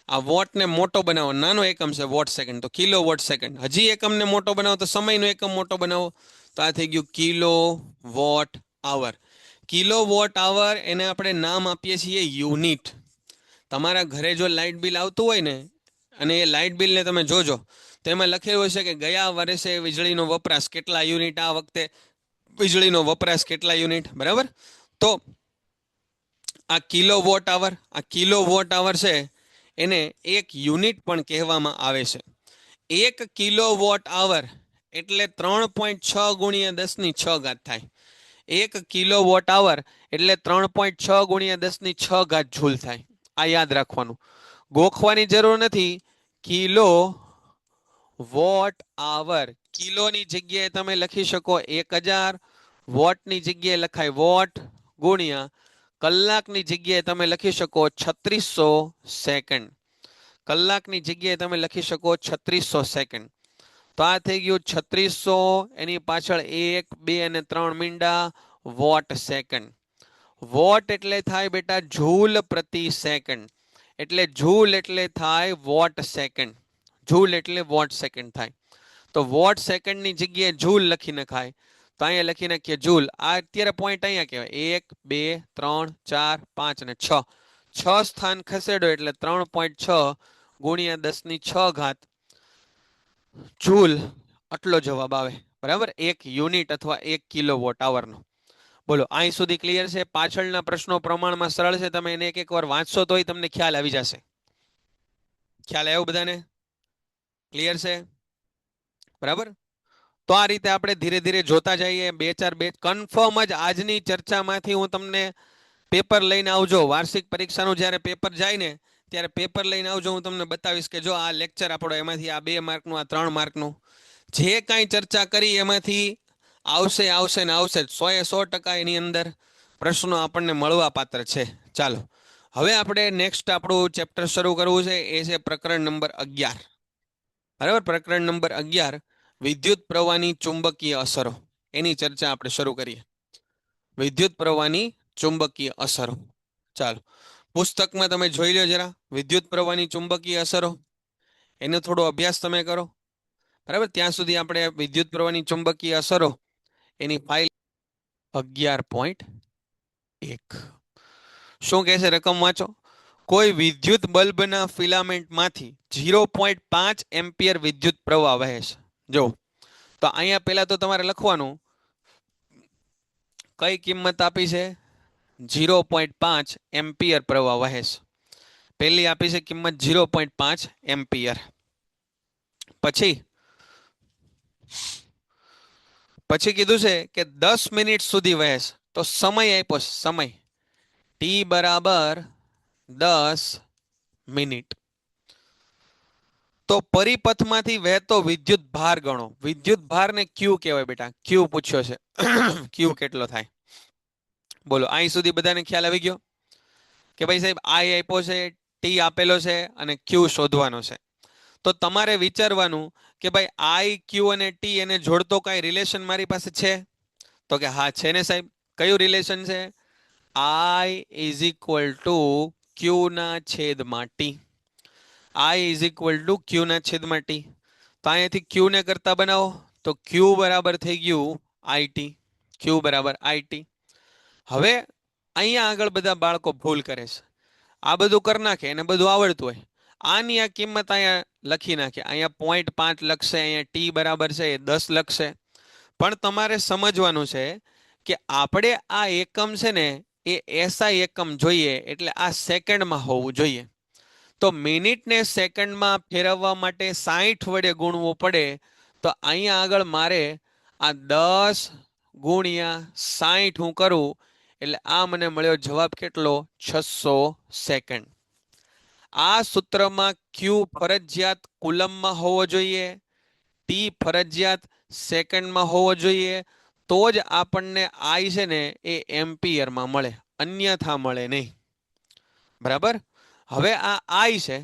આ વોટને મોટો બનાવો, નાનો એકમ છે વોટ સેકન્ડ, તો કિલો વોટ સેકન્ડ. હજી એકમને મોટો બનાવો તો સમયનો એકમ મોટો બનાવો તો આ થઈ ગયું કિલો વોટ આવર. કિલો વોટ આવર એને આપણે નામ આપીએ છીએ યુનિટ. તમારા ઘરે જો લાઇટ બિલ આવતું હોય ને અને એ લાઇટ બિલને તમે જોજો તો એમાં લખેલું હશે કે ગયા વર્ષે વીજળીનો વપરાશ કેટલા યુનિટ, આ વખતે વીજળીનો વપરાશ કેટલા યુનિટ. બરાબર. તો આ કિલો વોટ આવર છે એને એક યુનિટ પણ કહેવામાં આવે છે. 1 કિલો વોટ આવર એટલે 3.6 ગુણ્યા 10⁶ થાય. 1 કિલો વોટ આવર એટલે 3.6 ગુણ્યા 10⁶ જૂલ થાય. આ યાદ રાખવાનું, ગોખવાની જરૂર નથી. કિલો વોટ આવર, કિલોની જગ્યાએ તમે લખી શકો 1000, વોટની જગ્યાએ લખાય વોટ, ગુણ્યા કલાકની જગ્યાએ તમે લખી શકો 3600 સેકન્ડ. કલાકની જગ્યાએ તમે લખી શકો 3600 સેકન્ડ. તો આ થઈ ગયું 3600, એની પાછળ 1, 2 અને 3 મીંડા, વોટ સેકન્ડ. વોટ એટલે થાય બેટા જૂલ પ્રતિ સેકન્ડ, એટલે જૂલ એટલે થાય વોટ સેકન્ડ. જૂલ એટલે વોટ સેકન્ડ થાય. તો વોટ સેકન્ડની જગ્યાએ જૂલ લખી નખાય. તો અહીંયા લખી નાખીએ જૂલ. આ અત્યારે પોઈન્ટ અહીંયા કહેવાય 1, 2, 3, 4, 5 અને 6. 6 સ્થાન ખસેડો એટલે 3.6 ગુણ્યા 10⁶ જૂલ, આટલો જવાબ આવે. બરાબર, 1 યુનિટ અથવા 1 કિલો વોટ આવરનો. બોલો, અહીં સુધી ક્લિયર છે? પાછળના પ્રશ્નો પ્રમાણમાં સરળ છે, તમે એને એક વાર વાંચશો તોય તમને ખ્યાલ આવી જશે. ખ્યાલ આવ્યો બધાને? ક્લિયર છે? બરાબર. તો આ રીતે આપણે ધીરે ધીરે જોતા જઈએ. 2-4 કન્ફર્મ જ આજની ચર્ચામાંથી હું તમને પેપર લઈને આવજો. વાર્ષિક પરીક્ષાનું જ્યારે પેપર જાય ને ત્યારે પેપર લઈને આવજો. હું તમને બતાવીશ કે જો આ લેક્ચર આપણો એમાંથી આ 2 માર્કનું, આ 3 માર્કનું જે કાંઈ ચર્ચા કરી એમાંથી આવશે ને આવશે. 100% એની અંદર પ્રશ્નો આપણને મળવા પાત્ર છે. ચાલો, હવે આપણે નેક્સ્ટ આપણું ચેપ્ટર શરૂ કરવું છે. એ છે પ્રકરણ નંબર 11. બરાબર, પ્રકરણ નંબર 11 વિદ્યુત પ્રવાહની ચુંબકીય અસરો. એની ચર્ચા આપણે શરૂ કરીએ. વિદ્યુત પ્રવાહની ચુંબકીય અસરો. ચાલો, પુસ્તકમાં તમે જોઈ લો જરા વિદ્યુત પ્રવાહની ચુંબકીય અસરો. એનો થોડો અભ્યાસ તમે કરો. બરાબર, ત્યાં સુધી આપણે વિદ્યુત પ્રવાહની ચુંબકીય અસરો એની ફાઇલ 11.1 શું કહે છે? રકમ વાંચો. કોઈ વિદ્યુત બલ્બના ફિલામેન્ટમાંથી 0.5 એમ્પિયર વિદ્યુત પ્રવાહ વહે છે. જો તો અહીંયા પહેલા તો તમારે લખવાનું કઈ કિંમત આપી છે? 0.5 એમ્પિયર પ્રવાહ વહે છે. પહેલી આપી છે કિંમત 0.5 એમ્પિયર. પછી કીધું છે કે 10 મિનિટ સુધી વહે છે. તો સમય આપ્યો છે, સમય t બરાબર 10 મિનિટ. તો પરિપથમાંથી વહેતો વિદ્યુત ભાર ગણો. વિદ્યુત ભારને ક્યુ કહેવાય બેટા. ક્યુ પૂછ્યો છે. ક્યુ કેટલો થાય? બોલો, અહીં સુધી બધાને ખ્યાલ આવી ગયો કે ભાઈ સાહેબ આઈ આપ્યો છે, ટી આપેલો છે અને ક્યુ શોધવાનો છે. તો તમારે વિચારવાનું કે ભાઈ આઈ, ક્યુ અને ટી એને જોડતો કાંઈ રિલેશન મારી પાસે છે? તો કે હા છે ને સાહેબ. કયું રિલેશન છે? I is equal to Q ના છેદમાં T. I is equal to Q ના છેદમાં ટી. તો અહીંયાથી ક્યુ ને કરતા બનાવો તો ક્યુ બરાબર થઈ ગયું આઈટી. ક્યુ બરાબર આઈટી. હવે અહીંયા આગળ બધા બાળકો ભૂલ કરે છે. આ બધું કરી નાખે, એને બધું આવડતું હોય. આની આ કિંમત અહીંયા લખી નાખે. અહીંયા 0.5 લખશે, અહીંયા ટી બરાબર છે એ 10 લખશે. પણ તમારે સમજવાનું છે કે આપણે આ એકમ છે ને એ એસઆઈ એકમ જોઈએ, એટલે આ સેકન્ડમાં હોવું જોઈએ. તો મિનિટને સેકન્ડમાં ફેરવવા માટે 60 વડે ગુણવું પડે. તો અહીંયા આગળ મારે આ 10 ગુણ્યા 60 હું કરું એટલે આ મને મળ્યો જવાબ કેટલો? 600 સેકન્ડ. આ સૂત્રમાં ક્યુ ફરજિયાત કુલમમાં હોવો જોઈએ, ટી ફરજિયાત સેકન્ડમાં હોવો જોઈએ. તો જ આપણને આઈ છે ને એ એમ્પિયરમાં મળે, અન્યથા મળે નહીં. બરાબર. હવે આ આઈ છે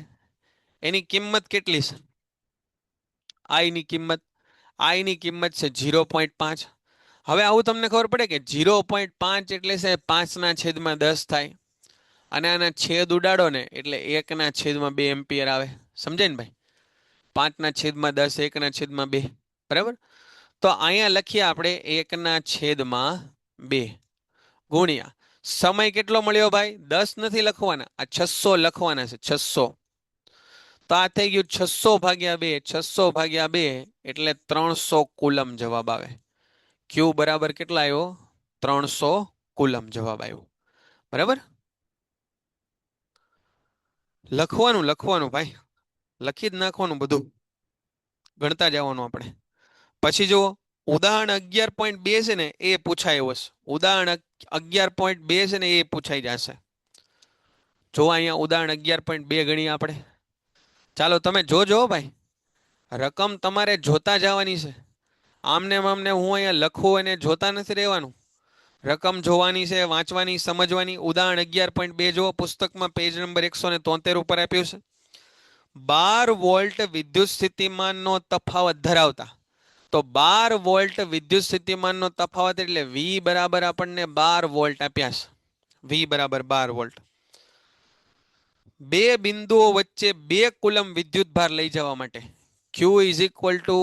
એની કિંમત કેટલી છે? આઈની કિંમત છે 0.5. હવે આવું તમને ખબર પડે કે 0.5 એટલે છે 5/10 થાય. અને આના છેદ ઉડાડો ને એટલે 1/2 એમ્પિયર આવે. સમજાય ને ભાઈ? 5/10 1/2. બરાબર. તો અહીંયા લખીએ આપણે 1/2 ગુણ્યા સમય કેટલો મળ્યો ભાઈ? 10 નથી લખવાના, આ 600 લખવાના છે, 600. તો આ થઈ ગયું 600/2. 600/2 એટલે 300 કુલમ જવાબ આવે. ક્યુ બરાબર કેટલા આવ્યો? 300 કુલમ જવાબ આવ્યો. બરાબર? લખવાનું ભાઈ, લખી જ નાખવાનું બધું, ગણતા જવાનું આપણે. પછી જુઓ ઉદાહરણ 11.2 છે ને એ પૂછાય એવો છે. ઉદાહરણ 11.2 છે ને એ પૂછાઈ જશે. જો અહીંયા ઉદાહરણ 11.2 ગણીએ આપણે. ચાલો તમે જોજો ભાઈ, રકમ તમારે જોતા જવાની છે. આમને હું અહીંયા લખું અને જોતા નથી રહેવાનું. રકમ જોવાની છે, વાંચવાની, સમજવાની. ઉદાહરણ 11.2 જુઓ, પુસ્તકમાં પેજ નંબર 173 ઉપર આપ્યું છે. 12 વોલ્ટ વિદ્યુત સ્થિતિમાનનો તફાવત ધરાવતા. તો 12 વોલ્ટ વિદ્યુત સ્થિતિમાનનો તફાવત એટલે V બરાબર આપણને 12 વોલ્ટ આપ્યા છે. V બરાબર 12 વોલ્ટ. બે બિંદુઓ વચ્ચે 2 કુલમ વિદ્યુત ભાર લઈ જવા માટે Q is equal two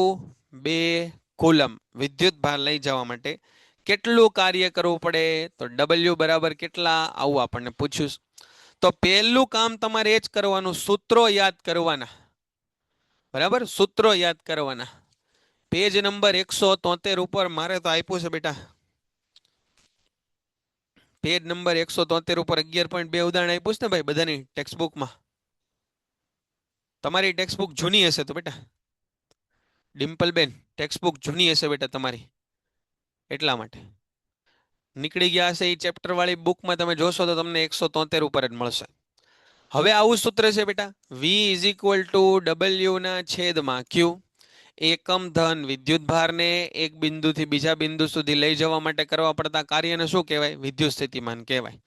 2 coulomb વિદ્યુત ભાર લઈ જવા માટે કેટલું કાર્ય કરવું પડે? તો W બરાબર કેટલા? આવું આપણને પૂછ્યું. તો પહેલું કામ તમારે એ જ કરવાનું, સૂત્રો યાદ કરવાના. બરાબર? સૂત્રો યાદ કરવાના. પેજ નંબર 173 ઉપર મારે તો આપ્યું છે બેટા. પેજ નંબર 173 ઉપર 11.2 ઉદાહરણ આપ્યું છે ને ભાઈ બધાની ટેક્સ્ટબુકમાં. તમારી ટેક્સ્ટબુક જૂની હશે તો બેટા, ડિમ્પલબેન ટેક્સ્ટબુક જૂની હશે બેટા તમારી, એટલા માટે નીકળી ગયા હશે. એ ચેપ્ટર વાળી બુકમાં તમે જોશો તો તમને 173 ઉપર જ મળશે. હવે આવું સૂત્ર છે બેટા, V is equal two W ના છેદમાં Q. એકમ ધન વિદ્યુત ભારને એક બિંદુથી બીજા બિંદુ સુધી લઈ જવા માટે કરવા પડતા કાર્યને શું કહેવાય? વિદ્યુત સ્થિતિમાન કહેવાય.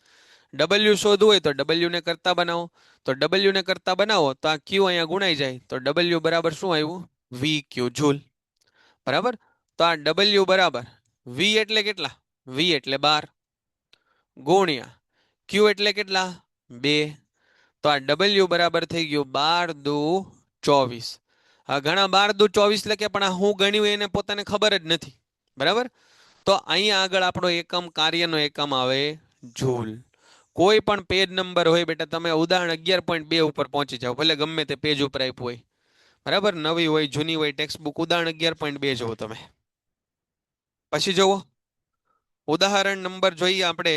W શોધવું હોય તો W ને કરતા બનાવો. તો W ને કરતા બનાવો તો આ Q અહીંયા ગુણાઈ જાય. તો W બરાબર શું આવ્યું? VQ joule. બરાબર? તો આ W બરાબર V એટલે કેટલા? V એટલે 12 ગુણ્યા Q એટલે કેટલા? 2. તો આ W બરાબર થઈ ગયું 12 દુ 24. ઘણા 12 દુ 24 લખે પણ આ હું ગણ્યું એને પોતાને ખબર જ નથી. બરાબર? તો અહીંયા આગળ આપણો એકમ કાર્યનો એકમ આવે જૂલ. કોઈ પણ પેજ નંબર હોય બેટા, તમે ઉદાહરણ 11.2 ઉપર પહોંચી જાઓ, ભલે ગમે તે પેજ ઉપર આપ્યું હોય. બરાબર? નવી હોય જૂની હોય ટેક્સ્ટબુક, ઉદાહરણ 11.2 જુઓ તમે. પછી જુઓ ઉદાહરણ નંબર જોઈએ આપણે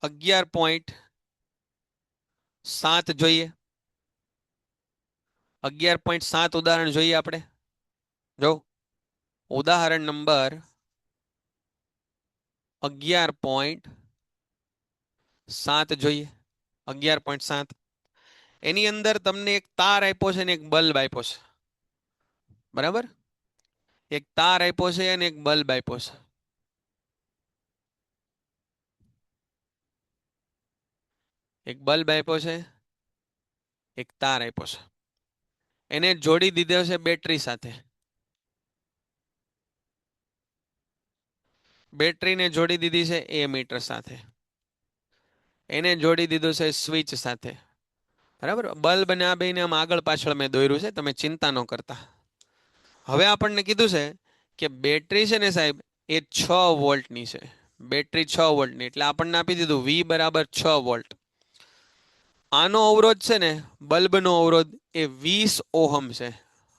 11.7 જોઈએ. 11.7 ઉદાહરણ જોઈએ આપણે. જો ઉદાહરણ નંબર 11.7 જોઈએ. 11.7 એની અંદર તમને એક તાર આપ્યો છે અને એક બલ્બ આપ્યો છે. બરાબર? એક તાર આપ્યો છે અને એક બલ્બ આપ્યો છે. એક બલ્બ આપ્યો છે, એક તાર આપ્યો છે. એને જોડી દીધો છે બેટરી સાથે. બેટરીને જોડી દીધી છે એમીટર સાથે. એને જોડી દીધું છે સ્વિચ સાથે. બરાબર? બલ્બ ને આ બેને આમ આગળ પાછળ મેં દોર્યું છે, તમે ચિંતા ન કરતા. હવે આપણને કીધું છે કે બેટરી છે ને સાહેબ એ 6 વોલ્ટની છે. બેટરી 6 વોલ્ટની એટલે આપણને આપી દીધું V બરાબર 6 વોલ્ટ. આનો અવરોધ છે ને, બલ્બનો અવરોધ એ 20 ઓહમ છે.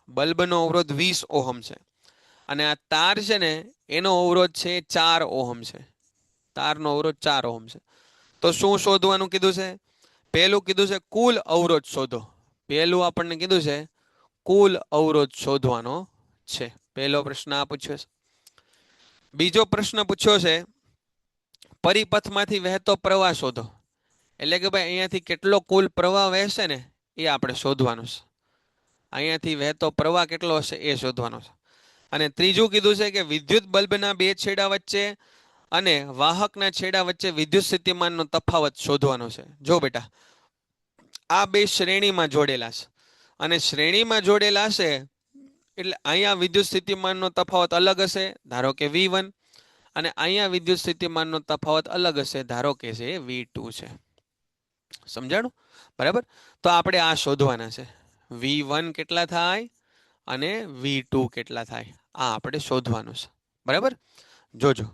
બલ્બનો અવરોધ 20 ઓહમ છે. અને આ તાર છે ને એનો અવરોધ છે 4 ઓહમ છે. તારનો અવરોધ 4 ઓહમ છે. તો શું શોધવાનું કીધું છે? પહેલું કીધું છે કુલ અવરોધ શોધો. પહેલું આપણને કીધું છે કુલ અવરોધ શોધવાનો છે. પહેલો પ્રશ્ન આ પૂછ્યો છે. બીજો પ્રશ્ન પૂછ્યો છે પરિપથમાંથી વહેતો પ્રવાહ શોધો. એટલે કે ભાઈ અહીંયાથી કેટલો કુલ પ્રવાહ વહેશે ને એ આપણે શોધવાનું છે. અહીંયાથી વહેતો પ્રવાહ કેટલો હશે એ શોધવાનો છે. અને ત્રીજું કીધું છે કે વિદ્યુત બલ્બના બે છેડા વચ્ચે અને વાહકના છેડા વચ્ચે વિદ્યુત સ્થિતિમાનનો તફાવત શોધવાનો છે. જો બેટા આ બે શ્રેણીમાં જોડેલા છે અને શ્રેણીમાં જોડેલા છે એટલે અહીંયા વિદ્યુત સ્થિતિમાનનો તફાવત અલગ હશે, ધારો કે V1, અને અહીંયા વિદ્યુત સ્થિતિમાનનો તફાવત અલગ હશે, ધારો કે છે V2 છે. સમજાણું? બરાબર? તો આપણે આ શોધવાના છે. V1 કેટલા થાય અને V2 કેટલા થાય આ આપણે શોધવાનું છે બરાબર. જોજો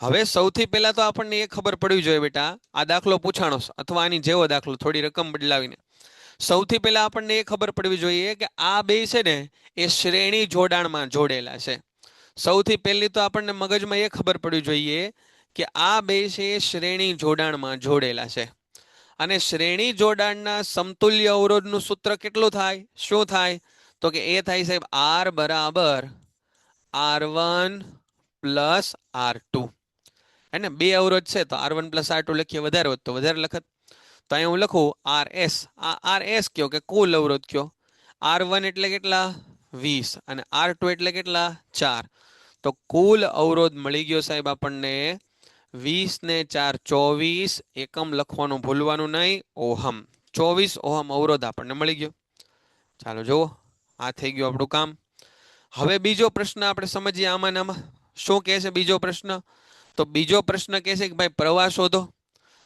હવે સૌથી પહેલા તો આપણને એ ખબર પડવી જોઈએ બેટા, આ દાખલો પૂછાણો છે અથવા આની જેવો દાખલો થોડી રકમ બદલાવીને. સૌથી પહેલા આપણને એ ખબર પડવી જોઈએ કે આ બે છે ને એ શ્રેણી જોડાણમાં જોડેલા છે. સૌથી પહેલી તો આપણને મગજમાં એ ખબર પડવી જોઈએ કે આ બે છે એ શ્રેણી જોડાણમાં જોડેલા છે. અને શ્રેણી જોડાણના સમતુલ્ય અવરોધનું સૂત્ર કેટલું થાય, શું થાય? તો કે એ થાય સાહેબ R બરાબર R1 પ્લસ R2. હે ને, બે અવરોધ છે તો R1 પ્લસ R2 લખીએ, વધારે હોત તો વધારે લખત. તો અહીંયા હું લખું RS. આ RS કયો કે કુલ અવરોધ કયો. R1 એટલે કેટલા 20 અને R2 એટલે કેટલા 4. તો કુલ અવરોધ મળી ગયો સાહેબ આપણને 20 ને 4 24. એકમ લખવાનું ભૂલવાનું નહીં, ઓહમ. 24 ઓહમ અવરોધ આપણને મળી ગયો. ચાલો જુઓ, આ થઈ ગયું આપણું કામ. હવે બીજો પ્રશ્ન આપણે સમજીએ આમાં. શું કહે છે બીજો પ્રશ્ન? તો બીજો પ્રશ્ન કહે છે કે ભાઈ પ્રવાહ શોધો.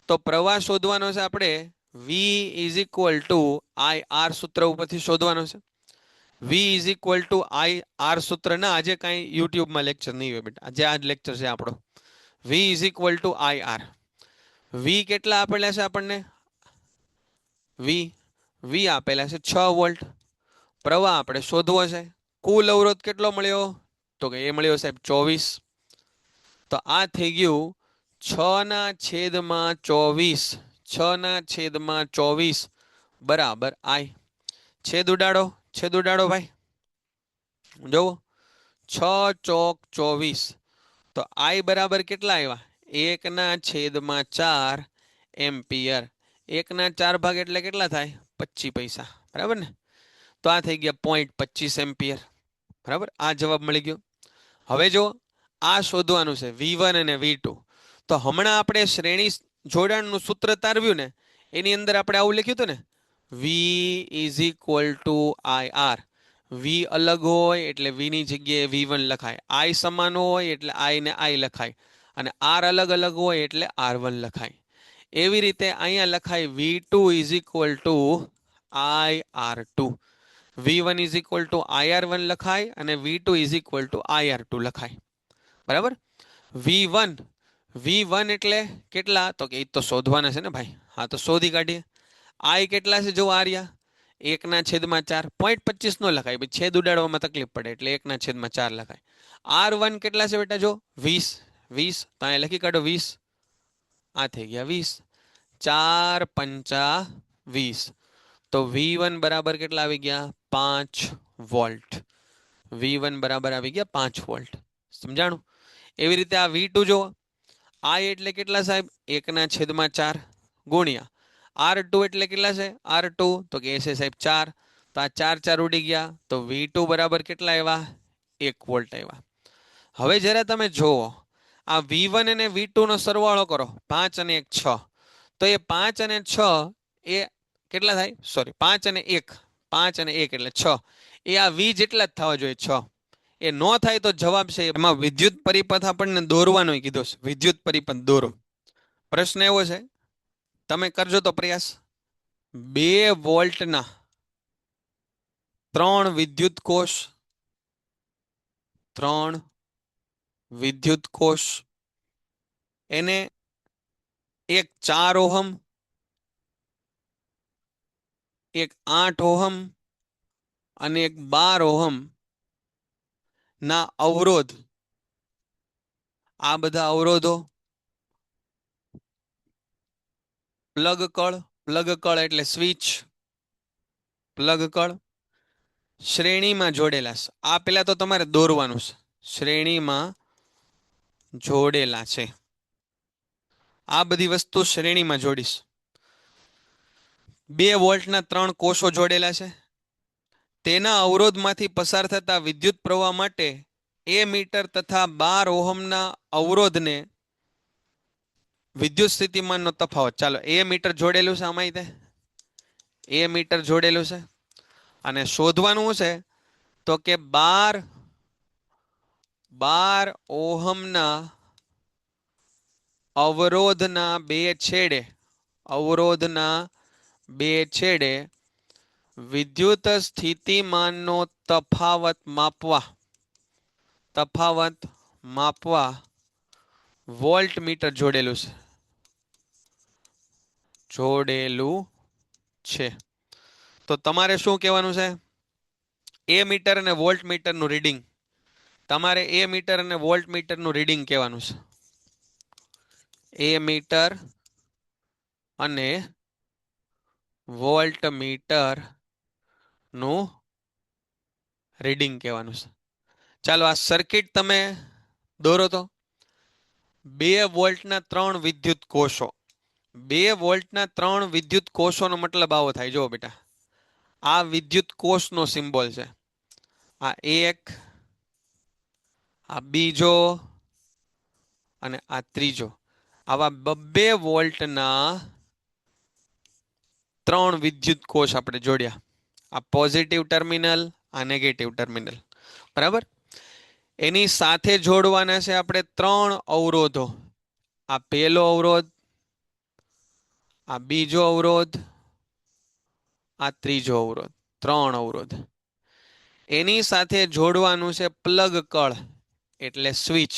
તો પ્રવાહ શોધવાનો છે આપણે V is equal two IR સૂત્ર ઉપરથી શોધવાનો છે. V is equal two IR સૂત્ર ના, આજે કાંઈ યુટ્યુબમાં લેક્ચર નહીં હોય બેટા, આજે આ જ લેક્ચર છે આપણો. V is equal two IR. V કેટલા આપેલા છે આપણને? V આપેલા છે 6 વોલ્ટ. પ્રવાહ આપણે શોધવો છે. કુલ અવરોધ કેટલો મળ્યો? તો કે એ મળ્યો સાહેબ 24. તો આ થઈ ગયું 6/24. 6/24 બરાબર I. છેદ ઉડાડો, છેદ ઉડાડો ભાઈ. જોવો 6 ચોક 24. તો I બરાબર કેટલા આવ્યા? 1/4 એમ્પિયર. 1/4 ભાગ એટલે કેટલા થાય? 25 પૈસા, બરાબર ને? તો આ થઈ ગયા 0.25 એમ્પિયર. બરાબર, આ જવાબ મળી ગયો. હવે જો આ શોધવાનું છે V1 અને V2. તો હમણાં આપણે શ્રેણી જોડાણનું સૂત્ર તારવ્યું ને, એની અંદર આપણે આવું લખ્યું હતું ને, V is equal two IR. V અલગ હોય એટલે V ની જગ્યાએ V1 લખાય. I સમાન હોય એટલે I ને I લખાય. અને R અલગ અલગ હોય એટલે R1 લખાય. એવી રીતે અહીંયા લખાય V2 is equal two IR2. V1 is equal two IR1 લખાય અને V2 is equal two IR2 લખાય. બરાબર. V1 એટલે કેટલા? તો કે એ તો શોધવાના છે ને ભાઈ. હા તો શોધી કાઢીએ. I કેટલા છે જો આર્યા? 1/4. 0.25 નો લખાય, ભાઈ છેદ ઉડાડવામાં તકલીફ પડે એટલે 1/4 લખાય. R1 કેટલા છે બેટા? જો 20. તો અહીંયા લખી કાઢો 20. આ થઈ ગયા 20. 4 × 20. તો V1 બરાબર કેટલા આવી ગયા? 5 વોલ્ટ. V1 બરાબર આવી ગયા 5 વોલ્ટ. સમજાણું? એવી રીતે આ V2 જો, I એટલે કેટલા સાહેબ? 1/4 ગુણ્યા R2 એટલે કેટલા છે? R2 તો કે છે સાહેબ 4. તો આ 4 ઉડી ગયા. તો V2 બરાબર કેટલા આવ્યા? 1 વોલ્ટ આવ્યા. હવે જ્યારે તમે જુઓ આ V1 અને V2 નો સરવાળો કરો, 5 અને 1 6. તો એ 5 અને 6 એ કેટલા થાય? સોરી, 5 અને 1. 5 અને 1 એટલે 6. એ આ V જેટલા જ થવા જોઈએ 6. એ નો થાય તો જવાબ છે એમાં વિદ્યુત પરિપથ આપણને દોરવાનો કીધો છે. વિદ્યુત પરિપથ દોરો. પ્રશ્ન એવો છે, તમે કરજો તો પ્રયાસ. 2 વોલ્ટના 3 વિદ્યુત કોષ, 3 વિદ્યુત કોષ, એને એક 4 ઓહમ, એક 8 ઓહમ અને એક 12 ઓહમ ના અવરોધ, આ બધા અવરોધો પ્લગ કળ એટલે સ્વિચ, પ્લગ કળ શ્રેણીમાં જોડેલા છે. આ પેલા તો તમારે દોરવાનું છે. શ્રેણીમાં જોડેલા છે. આ બધી વસ્તુ શ્રેણીમાં જોડીશ. 2 વોલ્ટના 3 કોષો જોડેલા છે. તેના અવરોધમાંથી પસાર થતા વિદ્યુત પ્રવાહ માટે એ મીટર તથા 12 ઓહમના અવરોધને વિદ્યુત સ્થિતિમાનનો તફાવત. ચાલો એ મીટર જોડેલું છે આમાં, એ મીટર જોડેલું છે અને શોધવાનું છે તો કે 12 ઓહમના અવરોધના બે છેડે વિદ્યુત સ્થિતિમાનનો તફાવત માપવા વોલ્ટ મીટર જોડેલું છે. તો તમારે શું કહેવાનું છે? એ મીટર અને વોલ્ટ મીટરનું રીડિંગ. તમારે એ મીટર અને વોલ્ટ મીટરનું રીડિંગ કહેવાનું છે. એ મીટર અને વોલ્ટ મીટર નું રીડિંગ કહેવાનું છે. ચાલો આ સર્કિટ તમે દોરો તો. 2 વોલ્ટના 3 વિદ્યુત કોષો. 2 વોલ્ટના 3 વિદ્યુત કોષોનો મતલબ આવો થાય. જો બેટા, આ વિદ્યુત કોષનો સિમ્બોલ છે. આ એક, આ બીજો અને આ ત્રીજો. આવા 2 વોલ્ટના 3 વિદ્યુત કોષ આપણે જોડ્યા. આ પોઝિટિવ ટર્મિનલ, આ નેગેટિવ ટર્મિનલ. બરાબર. એની સાથે જોડવાના છે આપણે 3 અવરોધો. આ પહેલો અવરોધ, આ બીજો અવરોધ, આ ત્રીજો અવરોધ. 3 અવરોધ. એની સાથે જોડવાનું છે પ્લગ કળ એટલે સ્વિચ.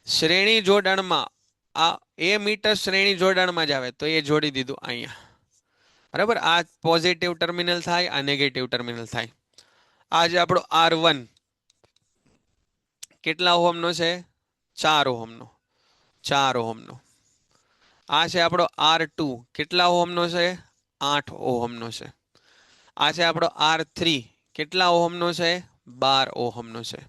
શ્રેણી જોડાણમાં આ એ મીટર શ્રેણી જોડાણમાં જ આવે તો એ જોડી દીધું અહીંયા. બરાબર. આ પોઝિટિવ ટર્મિનલ થાય, આ નેગેટિવ ટર્મિનલ થાય. આ જે આપણો R1 કેટલા ઓહમનો છે? 4 ઓહમનો. 4 ઓહમનો. આ છે આપણો R2 કેટલા ઓહમનો છે? 8 ઓહમનો છે. આ છે આપણો R3 કેટલા ઓહમનો છે? 12 ઓહમનો છે.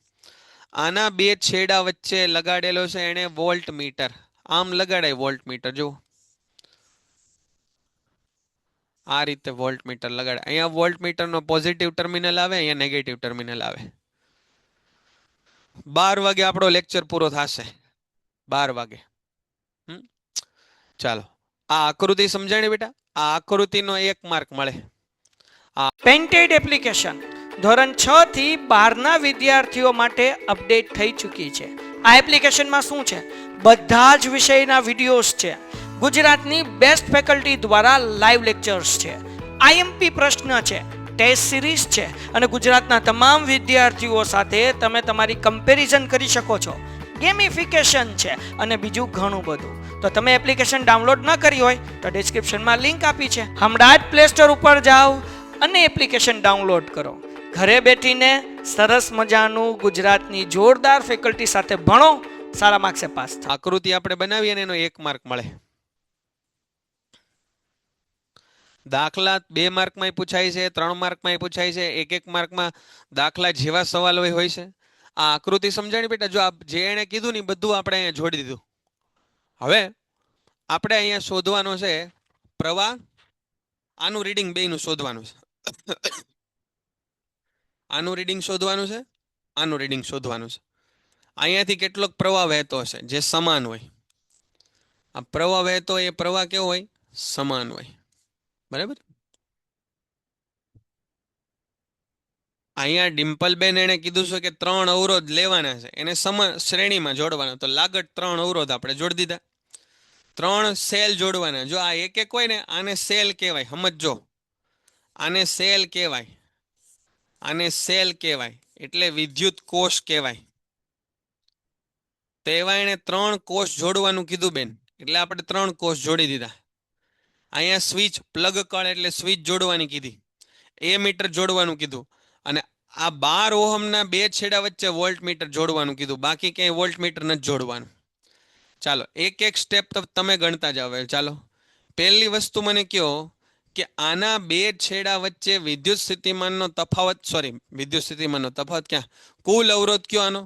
આના 2 છેડા વચ્ચે લગાડેલો છે એને વોલ્ટ મીટર. આમ લગાડાય વોલ્ટ મીટર. જો આ રીતે વોલ્ટ મીટર લગાડાય. અહીંયા વોલ્ટ મીટરનો પોઝિટિવ ટર્મિનલ આવે, અહીંયા નેગેટિવ ટર્મિનલ આવે. 12 વાગે આપણો લેક્ચર પૂરો થશે. 12 વાગે. ચાલો, આ આકૃતિ સમજાણી બેટા? આ આકૃતિનો 1 માર્ક મળે. પેન્ટેડ એપ્લિકેશન ધોરણ 6 થી 12ના વિદ્યાર્થીઓ માટે અપડેટ થઈ ચૂકી છે. આ એપ્લિકેશનમાં શું છે? બધા જ વિષયના વિડીયોઝ છે. ગુજરાતની બેસ્ટ ફેકલ્ટી દ્વારા લાઈવ લેક્ચર્સ છે. આઈએમપી પ્રશ્ન છે, ટેસ્ટ સિરીઝ છે અને ગુજરાતના તમામ વિદ્યાર્થીઓ સાથે તમે તમારી કમ્પેરિઝન કરી શકો છો. ગેમિફિકેશન છે અને બીજું ઘણું બધું. તો તમે એપ્લિકેશન ડાઉનલોડ ન કરી હોય તો ડિસ્ક્રિપ્શનમાં લિંક આપી છે. હમણાં જ પ્લે સ્ટોર ઉપર જાઓ અને એપ્લિકેશન ડાઉનલોડ કરો. ઘરે બેઠીને સરસ મજાનું ગુજરાતની જોરદાર ફેકલ્ટી સાથે ભણો, સારા માર્ક્સે પાસ થાઓ. આકૃતિ આપણે બનાવીએ અને એનો 1 માર્ક મળે. દાખલા 2 માર્કમાં પૂછાય છે, 3 માર્કમાં પૂછાય છે, 1 માર્કમાં દાખલા જેવા સવાલ હોય છે. આ આકૃતિ સમજાણી બેટા? જો જે એને કીધું ને બધું આપણે અહીંયા જોડી દીધું. હવે આપણે અહીંયા શોધવાનો છે પ્રવાહ. આનું રીડિંગ બેયનું શોધવાનું છે. આનું રીડિંગ શોધવાનું છે, આનું રીડિંગ શોધવાનું છે. અહીંયાથી કેટલોક પ્રવાહ વહેતો હશે જે સમાન હોય. આ પ્રવાહ વહેતો એ પ્રવાહ કેવો હોય? સમાન હોય. બરાબર. અહીંયા ડિમ્પલબેન એને કીધું છે કે 3 અવરોધ લેવાના છે, એને સમાન શ્રેણીમાં જોડવાના. તો લાગત 3 અવરોધ આપણે જોડી દીધા. 3 સેલ જોડવાના. જો આ એક હોય ને, આને સેલ કહેવાય. સમજો, આને સેલ કહેવાય. આને સેલ કહેવાય એટલે વિદ્યુત કોષ કહેવાય. તેવા એને 3 કોષ જોડવાનું કીધું બેન, એટલે આપણે 3 કોષ જોડી દીધા. અહીંયા સ્વિચ પ્લગ કળ એટલે સ્વિચ જોડવાની કીધી. એ મીટર જોડવાનું કીધું અને આ 12 ઓહમના 2 છેડા વચ્ચે વોલ્ટ મીટર જોડવાનું કીધું. બાકી ક્યાંય વોલ્ટ મીટર નથી જોડવાનું. ચાલો એક સ્ટેપ તો તમે ગણતા જાવ. ચાલો, પહેલી વસ્તુ મને કહો કે આના 2 છેડા વચ્ચે વિદ્યુત સ્થિતિમાનનો તફાવત ક્યાં? કુલ અવરોધ કયો આનો?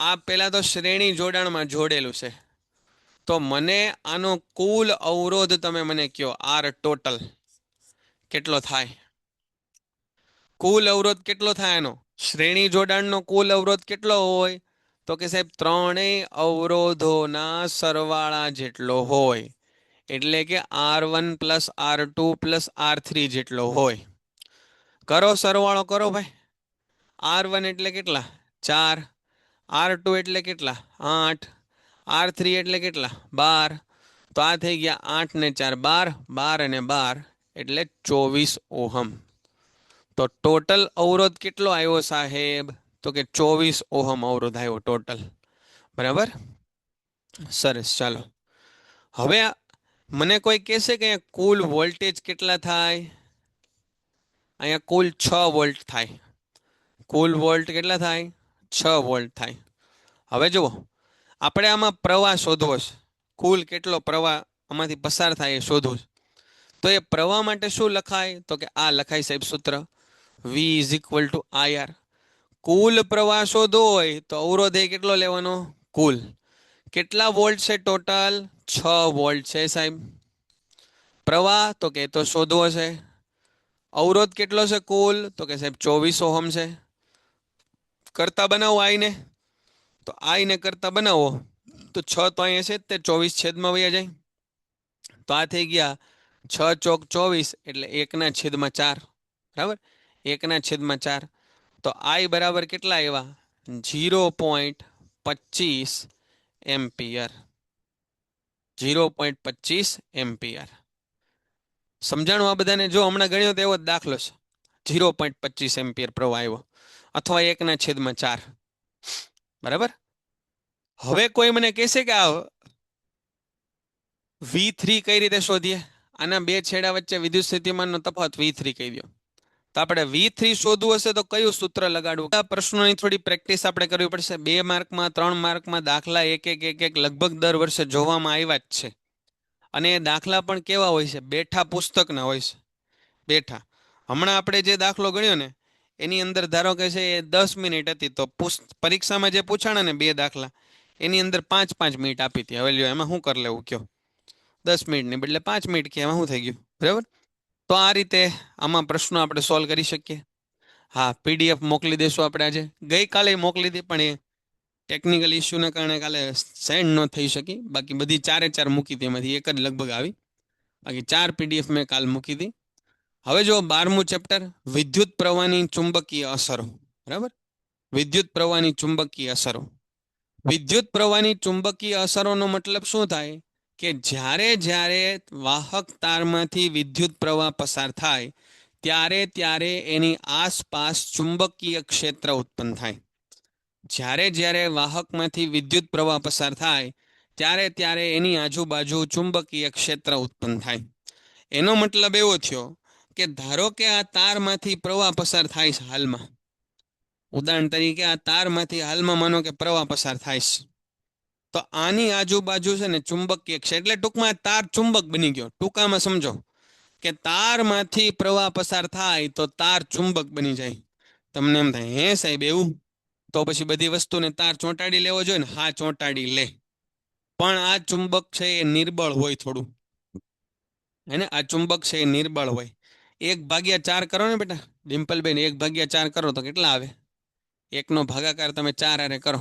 આ પહેલા તો શ્રેણી જોડાણમાં જોડેલું છે. તો મને આનો કુલ અવરોધ તમે મને કહો. આર ટોટલ કેટલો થાય? કુલ અવરોધ કેટલો થાય આનો? શ્રેણી જોડાણનો કુલ અવરોધ કેટલો હોય? તો કે સાહેબ 3 અવરોધોના સરવાળા જેટલો હોય. એટલે કે R1 plus R2 plus R3 જેટલો હોય. કરો સરવાળો કરો ભાઈ. R1 એટલે કેટલા? 4. R2 એટલે કેટલા? 8. R3 એટલે કેટલા? 12. તો આ થઈ ગયા 8 ને 4 12, 12 અને 12 એટલે 24 ઓહમ. તો ટોટલ અવરોધ કેટલો આવ્યો સાહેબ? તો કે 24 ઓહમ અવરોધ આવ્યો ટોટલ. બરાબર, સરસ. ચાલો હવે મને કોઈ કહેશે કે અહીંયા કુલ વોલ્ટેજ કેટલા થાય? અહીંયા કુલ 6 વોલ્ટ થાય. કુલ વોલ્ટ કેટલા થાય? 6 વોલ્ટ થાય. હવે જુઓ, આપણે આમાં પ્રવાહ શોધવો છે. કુલ કેટલો પ્રવાહ આમાંથી પસાર થાય એ શોધવું છે. તો એ પ્રવાહ માટે શું લખાય? તો કે આ લખાય સાહેબ સૂત્ર, V is equal two IR. કુલ પ્રવાહ શોધવો હોય તો અવરોધ એ કેટલો લેવાનો? કુલ. કેટલા વોલ્ટ છે ટોટલ? 6 વોલ્ટ છે સાહેબ. પ્રવાહ તો કે તો શોધવો છે. અવરોધ કેટલો છે કુલ? તો કે સાહેબ 24 ઓહમ છે. કરતા બનાવો આઈને, તો આઈને કરતા બનાવો તો 6 તો અહીંયા છે જ, તે 24 છેદમાં વયા જાય. તો આ થઈ ગયા 6 ચોક 24 એટલે 1/4. બરાબર, 1/4. તો I બરાબર કેટલા આવ્યા? 0.25 એમ્પિયર. 0.25 એમ્પિયર. સમજાણું આ બધાને? જો હમણાં ગણ્યો તો એવો જ દાખલો છે. 0.25 એમ્પિયર પ્રવાહ આવ્યો, અથવા 1/4. બરાબર. હવે કોઈ મને કહેશે કે આ V3 કઈ રીતે શોધીએ? આના બે છેડા વચ્ચે વિદ્યુત સ્થિતિમાનનો તફાવત V3 કહી દો. તો આપણે V3 શોધવું હશે તો કયું સૂત્ર લગાડવું? આ પ્રશ્નોની થોડી પ્રેક્ટિસ આપણે કરવી પડશે. 2 માર્કમાં 3 માર્કમાં દાખલા એક લગભગ દર વર્ષે જોવામાં આવ્યા જ છે. અને એ દાખલા પણ કેવા હોય છે? બેઠા પુસ્તકના હોય છે. બેઠા. હમણાં આપણે જે દાખલો ગણ્યો ને એની અંદર ધારો કે છે એ 10 મિનિટ હતી, તો પરીક્ષામાં જે પૂછાણા ને 2 દાખલા એની અંદર 5-5 મિનિટ આપી હતી. હવે લ્યો એમાં શું કરી લેવું કયો? 10 મિનિટની બદલે 5 મિનિટ કે એમાં શું થઈ ગયું? બરાબર. તો આ રીતે આમાં પ્રશ્નો આપણે સોલ્વ કરી શકીએ. હા, PDF મોકલી દઈશું આપણે આજે. ગઈકાલે મોકલી હતી પણ એ ટેકનિકલ ઇસ્યુના કારણે કાલે સેન્ડ ન થઈ શકી. બાકી બધી 4 મૂકી હતી, એમાંથી એક જ લગભગ આવી. બાકી 4 PDF મેં કાલ મૂકી હતી. હવે જો 12મું ચેપ્ટર, વિદ્યુત પ્રવાહની ચુંબકીય અસરો. બરાબર, વિદ્યુત પ્રવાહની ચુંબકીય અસરો. વિદ્યુત પ્રવાહની ચુંબકીય અસરોનો મતલબ શું થાય? કે જ્યારે જ્યારે વાહક તારમાંથી વિદ્યુત પ્રવાહ પસાર થાય ત્યારે એની આસપાસ ચુંબકીય ક્ષેત્ર ઉત્પન્ન થાય. જ્યારે જ્યારે વાહકમાંથી વિદ્યુત પ્રવાહ પસાર થાય ત્યારે એની આજુબાજુ ચુંબકીય ક્ષેત્ર ઉત્પન્ન થાય. એનો મતલબ એવો થયો કે ધારો કે આ તારમાંથી પ્રવાહ પસાર થાય છે હાલમાં. ઉદાહરણ તરીકે આ તારમાંથી હાલમાં માનો કે પ્રવાહ પસાર થાય છે, તો આની આજુબાજુ છે ને ચુંબકીય ક્ષેત્ર, એટલે ટૂંકમાં તાર ચુંબક બની ગયો. ટૂંકામાં સમજો કે તારમાંથી પ્રવાહ પસાર થાય તો તાર ચુંબક બની જાય. તમને એમ થાય હે સાહેબ એવું? તો પછી બધી વસ્તુને તાર ચોંટાડી લેવો જોઈએ ને? હા, ચોંટાડી લે. પણ આ ચુંબક છે એ નિર્બળ હોય થોડું. હે, આ ચુંબક છે એ નિર્બળ હોય. 1/4 કરો ને બેટા ડિમ્પલબેન, 1/4 કરો તો કેટલા આવે? 1નો ભાગાકાર તમે 4 હારે કરો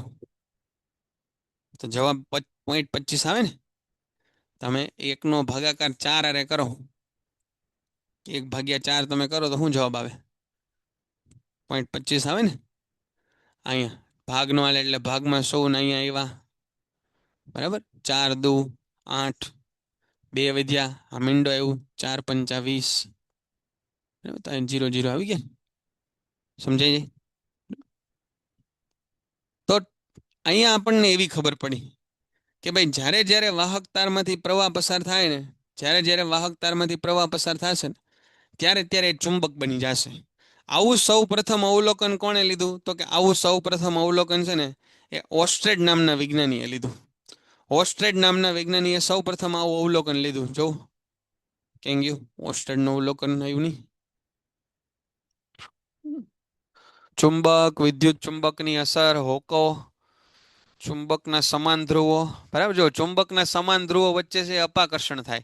તો જવાબ 0.25 આવે ને? તમે 1નો ભાગાકાર 4 હારે કરો, 1/4 તમે કરો તો શું જવાબ આવે? 0.25 આવે ને? અહીંયા ભાગનો હાલે એટલે ભાગમાં 100 ને અહીંયા આવ્યા. બરાબર, 4 દુ 8, 2 વધ્યા, આ મીંડો આવ્યું, 4 પંચા 20. બરાબર, 0 0 આવી ગયા. સમજાય જાય? તો અહીંયા આપણને એવી ખબર પડી કે ભાઈ જ્યારે જ્યારે વાહક તારમાંથી પ્રવાહ પસાર થાય ને, જ્યારે વાહક તારમાંથી પ્રવાહ પસાર થશે ને ત્યારે ચુંબક બની જશે. આવું સૌ પ્રથમ અવલોકન કોણે લીધું? તો કે આવું સૌ પ્રથમ અવલોકન છે ને એ ઓસ્ટ્રેડ નામના વિજ્ઞાનીએ લીધું. ઓસ્ટ્રેડ નામના વૈજ્ઞાનિકે સૌ પ્રથમ આવું અવલોકન લીધું. જો કેમ ગયું ઓસ્ટ્રેડનું અવલોકન આવ્યું નહીં? ચુંબક, વિદ્યુત ચુંબકની અસર, હોકો, ચુંબકના સમાન ધ્રુવો. બરાબર, જો ચુંબકના સમાન ધ્રુવો વચ્ચે છે અપાકર્ષણ થાય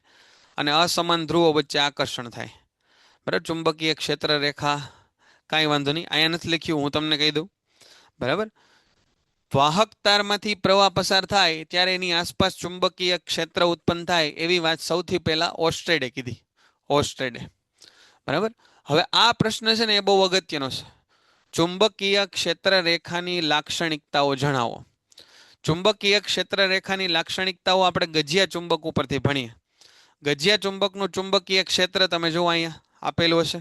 અને અસમાન ધ્રુવો વચ્ચે આકર્ષણ થાય. બરાબર, ચુંબકીય ક્ષેત્ર રેખા. કાંઈ વાંધો નહીં, અહીંયા નથી લખ્યું, હું તમને કહી દઉં. બરાબર, વાહક તારમાંથી પ્રવાહ પસાર થાય ત્યારે એની આસપાસ ચુંબકીય ક્ષેત્ર ઉત્પન્ન થાય એવી વાત સૌથી પહેલા ઓસ્ટ્રેડે કીધી. ઓસ્ટ્રેડે. બરાબર, હવે આ પ્રશ્ન છે ને એ બહુ અગત્યનો છે. ચુંબકીય ક્ષેત્ર રેખાની લાક્ષણિકતાઓ જણાવો. ચુંબકીય ક્ષેત્ર રેખાની લાક્ષણિકતાઓ આપણે ગજિયા ચુંબક ઉપરથી ભણીએ. ગજિયા ચુંબકનું ચુંબકીય ક્ષેત્ર તમે જુઓ અહીંયા આપેલું હશે.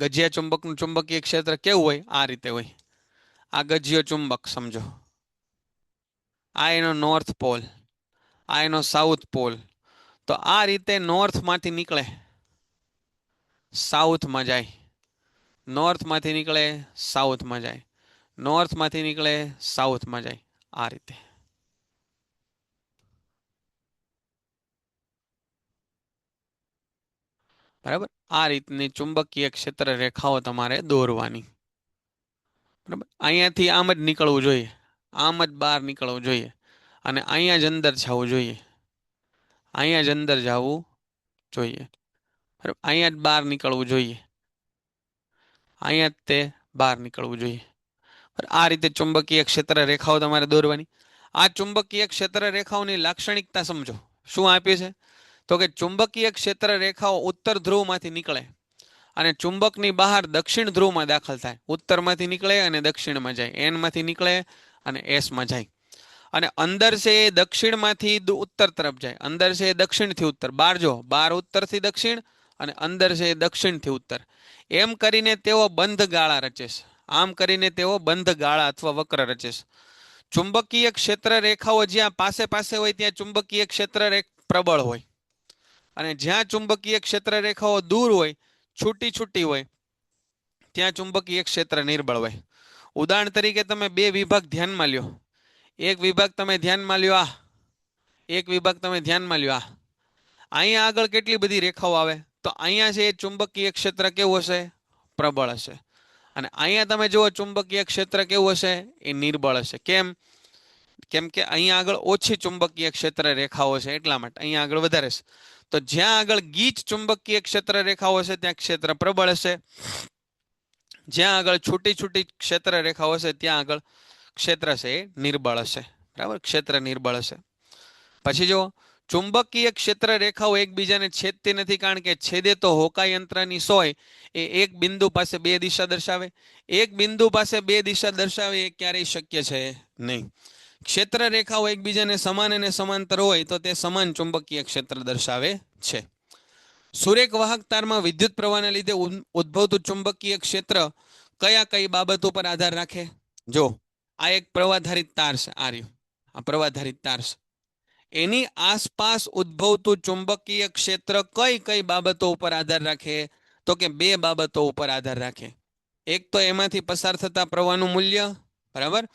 ગજિયા ચુંબકનું ચુંબકીય ક્ષેત્ર કેવું હોય? આ રીતે હોય. આ ગજિયો ચુંબક સમજો. આ એનો નોર્થ પોલ, આ એનો સાઉથ પોલ. તો આ રીતે નોર્થમાંથી નીકળે, સાઉથમાં જાય. નોર્થમાંથી નીકળે, સાઉથમાં જાય. નોર્થમાંથી નીકળે, સાઉથમાં જાય. આ રીતે. બરાબર? આ રીતની ચુંબકીય ક્ષેત્ર રેખાઓ તમારે દોરવાની. બરાબર? અહીંયાથી આમ જ નીકળવું જોઈએ, આમ જ બહાર નીકળવું જોઈએ, અને અહીંયા જ અંદર જવું જોઈએ. અહીંયા જ અંદર જવું જોઈએ. બરાબર? અહીંયા જ બહાર નીકળવું જોઈએ. અહીંયા જ તે બહાર નીકળવું જોઈએ. આ રીતે ચુંબકીય ક્ષેત્ર રેખાઓ તમારે દોરવાની. આ ચુંબકીય ક્ષેત્ર રેખાઓની લાક્ષણિકતા સમજો. શું આપ્યું છે? તો કે ચુંબકીય ક્ષેત્ર રેખાઓ ઉત્તર ધ્રુવમાંથી નીકળે અને ચુંબકની બહાર દક્ષિણ ધ્રુવમાં દાખલ થાય. ઉત્તરમાંથી નીકળે અને દક્ષિણમાં જાય. એન માંથી નીકળે અને એસમાં જાય. અને અંદર છે એ દક્ષિણમાંથી ઉત્તર તરફ જાય. અંદર છે એ દક્ષિણથી ઉત્તર. બાર જો, બાર ઉત્તરથી દક્ષિણ અને અંદર છે એ દક્ષિણથી ઉત્તર. એમ કરીને તેઓ બંધ ગાળા રચે છે. આમ કરીને તેઓ બંધ ગાળા અથવા વક્ર રચે છે. ચુંબકીય ક્ષેત્ર રેખાઓ જ્યાં પાસે પાસે હોય ત્યાં ચુંબકીય ક્ષેત્ર પ્રબળ હોય, અને જ્યાં ચુંબકીય ક્ષેત્ર રેખાઓ દૂર હોય, છૂટી છૂટી હોય, ત્યાં ચુંબકીય ક્ષેત્ર નિર્બળ હોય. ઉદાહરણ તરીકે તમે બે વિભાગ ધ્યાનમાં લ્યો. એક વિભાગ તમે ધ્યાનમાં લ્યો આ, એક વિભાગ તમે ધ્યાનમાં લ્યો આ. અહીંયા આગળ કેટલી બધી રેખાઓ આવે? તો અહીંયા છે એ ચુંબકીય ક્ષેત્ર કેવું હશે? પ્રબળ હશે. અને અહીંયા તમે જુઓ ચુંબકીય ક્ષેત્ર કેવું હશે? એ નિર્બળ હશે. કેમ? કેમ કે અહીંયા આગળ ઓછી ચુંબકીય ક્ષેત્ર રેખાઓ છે એટલા માટે. અહીંયા આગળ વધારે છે. તો જ્યાં આગળ ગીચ ચુંબકીય ક્ષેત્ર રેખાઓ હશે ત્યાં ક્ષેત્ર પ્રબળ હશે. જ્યાં આગળ છૂટી છૂટી ક્ષેત્ર રેખાઓ હશે ત્યાં આગળ ક્ષેત્ર છે એ નિર્બળ હશે. બરાબર? ક્ષેત્ર નિર્બળ હશે. પછી જો ચુંબકીય ક્ષેત્ર રેખાઓ એકબીજાને છેદતી નથી, કારણ કે છેદે તો હોકા યંત્રની સોય એ એક બિંદુ પાસે બે દિશા દર્શાવે. એક બિંદુ પાસે બે દિશા દર્શાવે એ ક્યારેય શક્ય છે નહીં. ક્ષેત્ર રેખાઓ એકબીજાને સમાન અને સમાંતર હોય તો તે સમાન ચુંબકીય ક્ષેત્ર દર્શાવે છે. સુરેખ વાહક તારમાં વિદ્યુત પ્રવાહના લીધે ઉદ્ભવતું ચુંબકીય ક્ષેત્ર કયા કઈ બાબતો પર આધાર રાખે? જો આ એક પ્રવાહધારિત તાર છે. આ રહ્યું, આ પ્રવાહધારિત તાર છે. એની આસપાસ ઉદ્ભવતું ચુંબકીય ક્ષેત્ર કઈ કઈ બાબતો ઉપર આધાર રાખે? તો કે બે બાબતો ઉપર આધાર રાખે. એક તો એમાંથી પસાર થતા પ્રવાહનું મૂલ્ય, બરાબર,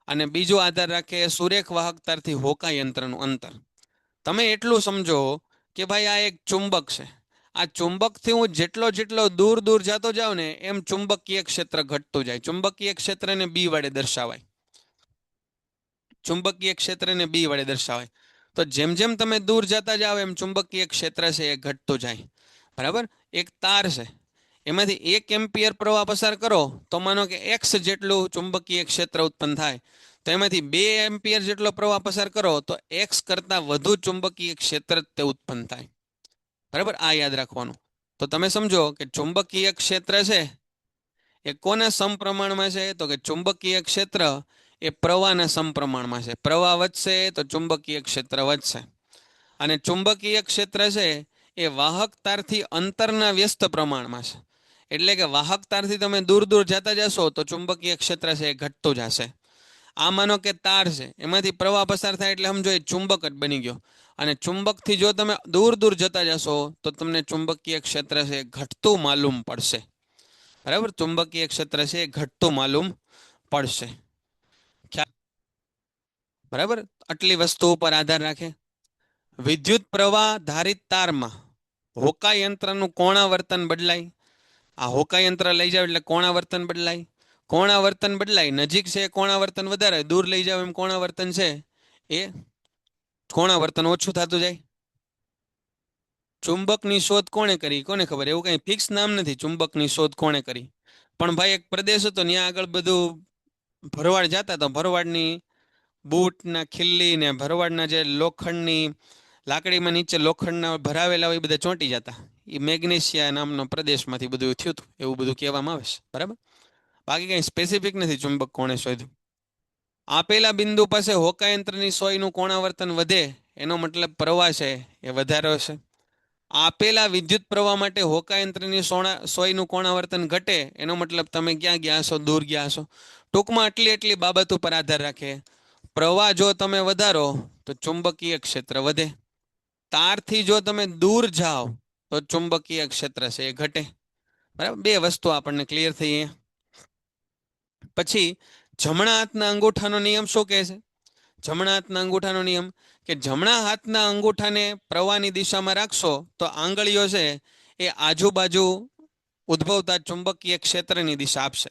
અને બીજો આધાર રાખે સુરેખ વાહક તારથી હોકા યંત્રનું અંતર. તમે એટલું સમજો કે ભાઈ આ એક ચુંબક છે. આ ચુંબકથી હું જેટલો જેટલો દૂર દૂર જતો જાઉં ને એમ ચુંબકીય ક્ષેત્ર ઘટતું જાય. ચુંબકીય ક્ષેત્રને બી વડે દર્શાવાય. ચુંબકીય ક્ષેત્રને બી વડે દર્શાવાય. તો જેમ જેમ તમે દૂર જતા જાઓ એમ ચુંબકીય ક્ષેત્ર છે એ ઘટતું જાય. બરાબર? એક તાર છે, એમાંથી 1 એમ્પિયર પ્રવાહ પસાર કરો તો માનો કે x જેટલું ચુંબકીય ક્ષેત્ર ઉત્પન્ન થાય. તો એમાંથી 2 એમ્પિયર જેટલો પ્રવાહ પસાર કરો તો x કરતાં વધુ ચુંબકીય ક્ષેત્ર તે ઉત્પન્ન થાય. બરાબર? આ યાદ રાખવાનું. તો તમે સમજો કે ચુંબકીય ક્ષેત્ર છે એ કોના સમપ્રમાણમાં છે? તો કે ચુંબકીય ક્ષેત્ર એ પ્રવાહના સમપ્રમાણમાં છે. પ્રવાહ વધશે તો ચુંબકીય ક્ષેત્ર વધશે. અને ચુંબકીય ક્ષેત્ર છે એ વાહક તારથી અંતરના વ્યસ્ત પ્રમાણમાં છે. એટલે કે વાહક તારથી તમે દૂર દૂર જતા જશો તો ચુંબકીય ક્ષેત્ર છે એ ઘટતું જશે. આ માનો કે તાર છે, એમાંથી પ્રવાહ પસાર થાય એટલે સમજો એ ચુંબક જ બની ગયો. અને ચુંબકથી જો તમે દૂર દૂર જતા જશો તો તમને ચુંબકીય ક્ષેત્ર છે ઘટતું માલુમ પડશે. બરાબર? ચુંબકીય ક્ષેત્ર છે એ ઘટતું માલુમ પડશે. બરાબર? આટલી વસ્તુ ઉપર આધાર રાખે. વિદ્યુત પ્રવાહ ધારિત તારમાં હોકા યંત્રનું કોણાવર્તન બદલાય. આ હોકા યંત્ર લઈ જાવ એટલે કોણાવર્તન બદલાય. કોણાવર્તન બદલાય, નજીક છે કોણાવર્તન વધારે, દૂર લઈ જાવ એમ કોણાવર્તન છે એ કોણાવર્તન ઓછું થતું જાય. ચુંબકની શોધ કોણે કરી? કોને ખબર? એવું કઈ ફિક્સ નામ નથી ચુંબકની શોધ કોણે કરી. પણ ભાઈ એક પ્રદેશ હતો ત્યાં આગળ બધું ભરવાડ જતા તો ભરવાડની બૂટના ખિલ્લી ને ભરવાડના જે લોખંડની લાકડીમાં નીચે લોખંડના ભરાવેલા હોય એ બધા ચોંટી જતા. એ મેગ્નેશિયા નામનો પ્રદેશમાંથી બધું થયું હતું એવું બધું કહેવામાં આવે છે. બરાબર? બાકી કઈ સ્પેસિફિક નથી ચુંબક કોણે શોધ્યું. આપેલા બિંદુ પાસે હોકા યંત્રની સોયનું કોણાવર્તન વધે એનો મતલબ પ્રવાહ છે એ વધારે હશે. આપેલા વિદ્યુત પ્રવાહ માટે હોકાયંત્રની સોયનું કોણાવર્તન ઘટે એનો મતલબ તમે ક્યાં ગયા છો, દૂર ગયા છો. ટૂંકમાં એટલી બાબત ઉપર આધાર રાખે. પ્રવાહ જો તમે વધારો તો ચુંબકીય ક્ષેત્ર વધે. તારથી જો તમે દૂર જાઓ તો ચુંબકીય ક્ષેત્ર છે એ ઘટે. બરાબર, બે વસ્તુ આપણને ક્લિયર થઈ અહીંયા. પછી જમણા હાથના અંગૂઠાનો નિયમ શું કહે છે? જમણા હાથના અંગૂઠાનો નિયમ કે જમણા હાથના અંગૂઠાને પ્રવાહની દિશામાં રાખશો તો આંગળીઓ છે એ આજુબાજુ ઉદ્ભવતા ચુંબકીય ક્ષેત્રની દિશા આપશે.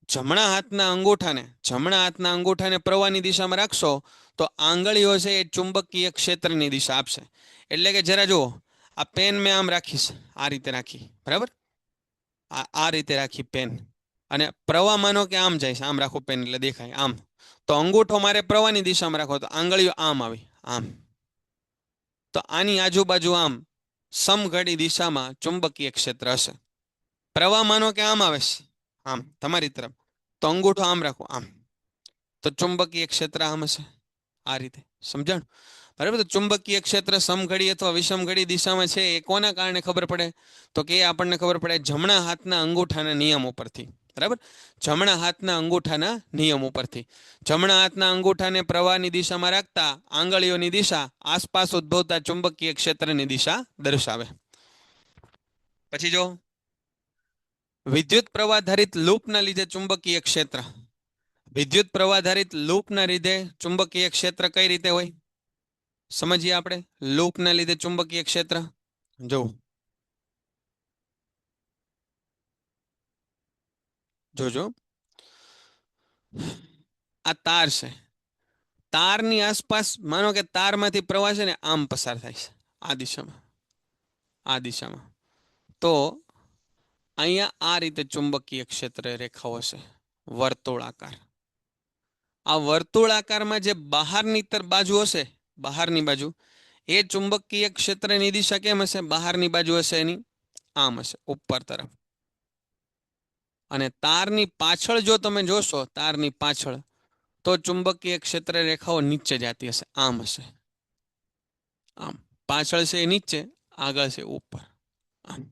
જમણા હાથના અંગૂઠાને પ્રવાહની દિશામાં રાખશો તો આંગળીઓ છે એ ચુંબકીય ક્ષેત્રની દિશા આપશે. એટલે કે જરા જુઓ, આ પેન મેં આમ રાખીશ, આ રીતે રાખી, બરાબર, આ રીતે રાખી પેન, અને પ્રવાહ માનો કે આમ જાય છે, આમ રાખો પેન એટલે દેખાય આમ, તો અંગૂઠો મારે પ્રવાહની દિશામાં રાખો તો આંગળીઓ આમ આવી, આમ. તો આની આજુબાજુ આમ સમઘડી દિશામાં ચુંબકીય ક્ષેત્ર હશે. પ્રવાહ માનો કે આમ આવે છે, આમ તમારી તરફ, તો અંગૂઠો આમ રાખો, આમ, તો ચુંબકીય ક્ષેત્ર આમ હશે, આ રીતે. સમજણ? બરાબર. તો ચુંબકીય ક્ષેત્ર સમઘડી અથવા વિષમઘડી દિશામાં છે એ કોના કારણે ખબર પડે? તો કે આપણને ખબર પડે જમણા હાથના અંગૂઠાના નિયમ ઉપરથી. બરાબર, જમણા હાથના અંગૂઠાના નિયમ ઉપરથી. જમણા હાથના અંગૂઠાને પ્રવાહની દિશામાં રાખતા આંગળીઓની દિશા આસપાસ ઉદ્ભવતા ચુંબકીય ક્ષેત્રની દિશા દર્શાવે. પછી જો વિદ્યુત પ્રવાહધારિત લૂપના લીધે ચુંબકીય ક્ષેત્ર, વિદ્યુત પ્રવાહધારિત લૂપના લીધે ચુંબકીય ક્ષેત્ર કઈ રીતે હોય સમજીએ આપણે. લૂપના લીધે ચુંબકીય ક્ષેત્ર જોજો, આ તાર છે, તારની આસપાસ માનો કે તારમાંથી પ્રવાહ છે ને આમ પસાર થાય છે, આ દિશામાં, આ દિશામાં. તો અહીંયા આ રીતે ચુંબકીય ક્ષેત્ર રેખાઓ છે, વર્તુળાકાર. આ વર્તુળાકારમાં જે બહારની બાજુ હશે, બહારની બાજુ, એ ચુંબકીય ક્ષેત્રની દિશા કેમ હશે? બહારની બાજુ હશે એની આમ હશે, ઉપર તરફ. અને તારની પાછળ જો તમે જોશો, તારની પાછળ, તો ચુંબકીય ક્ષેત્ર રેખાઓ નીચે જતી હશે, આમ હશે, આમ. પાછળ છે એ નીચે, આગળ છે ઉપર, આમ,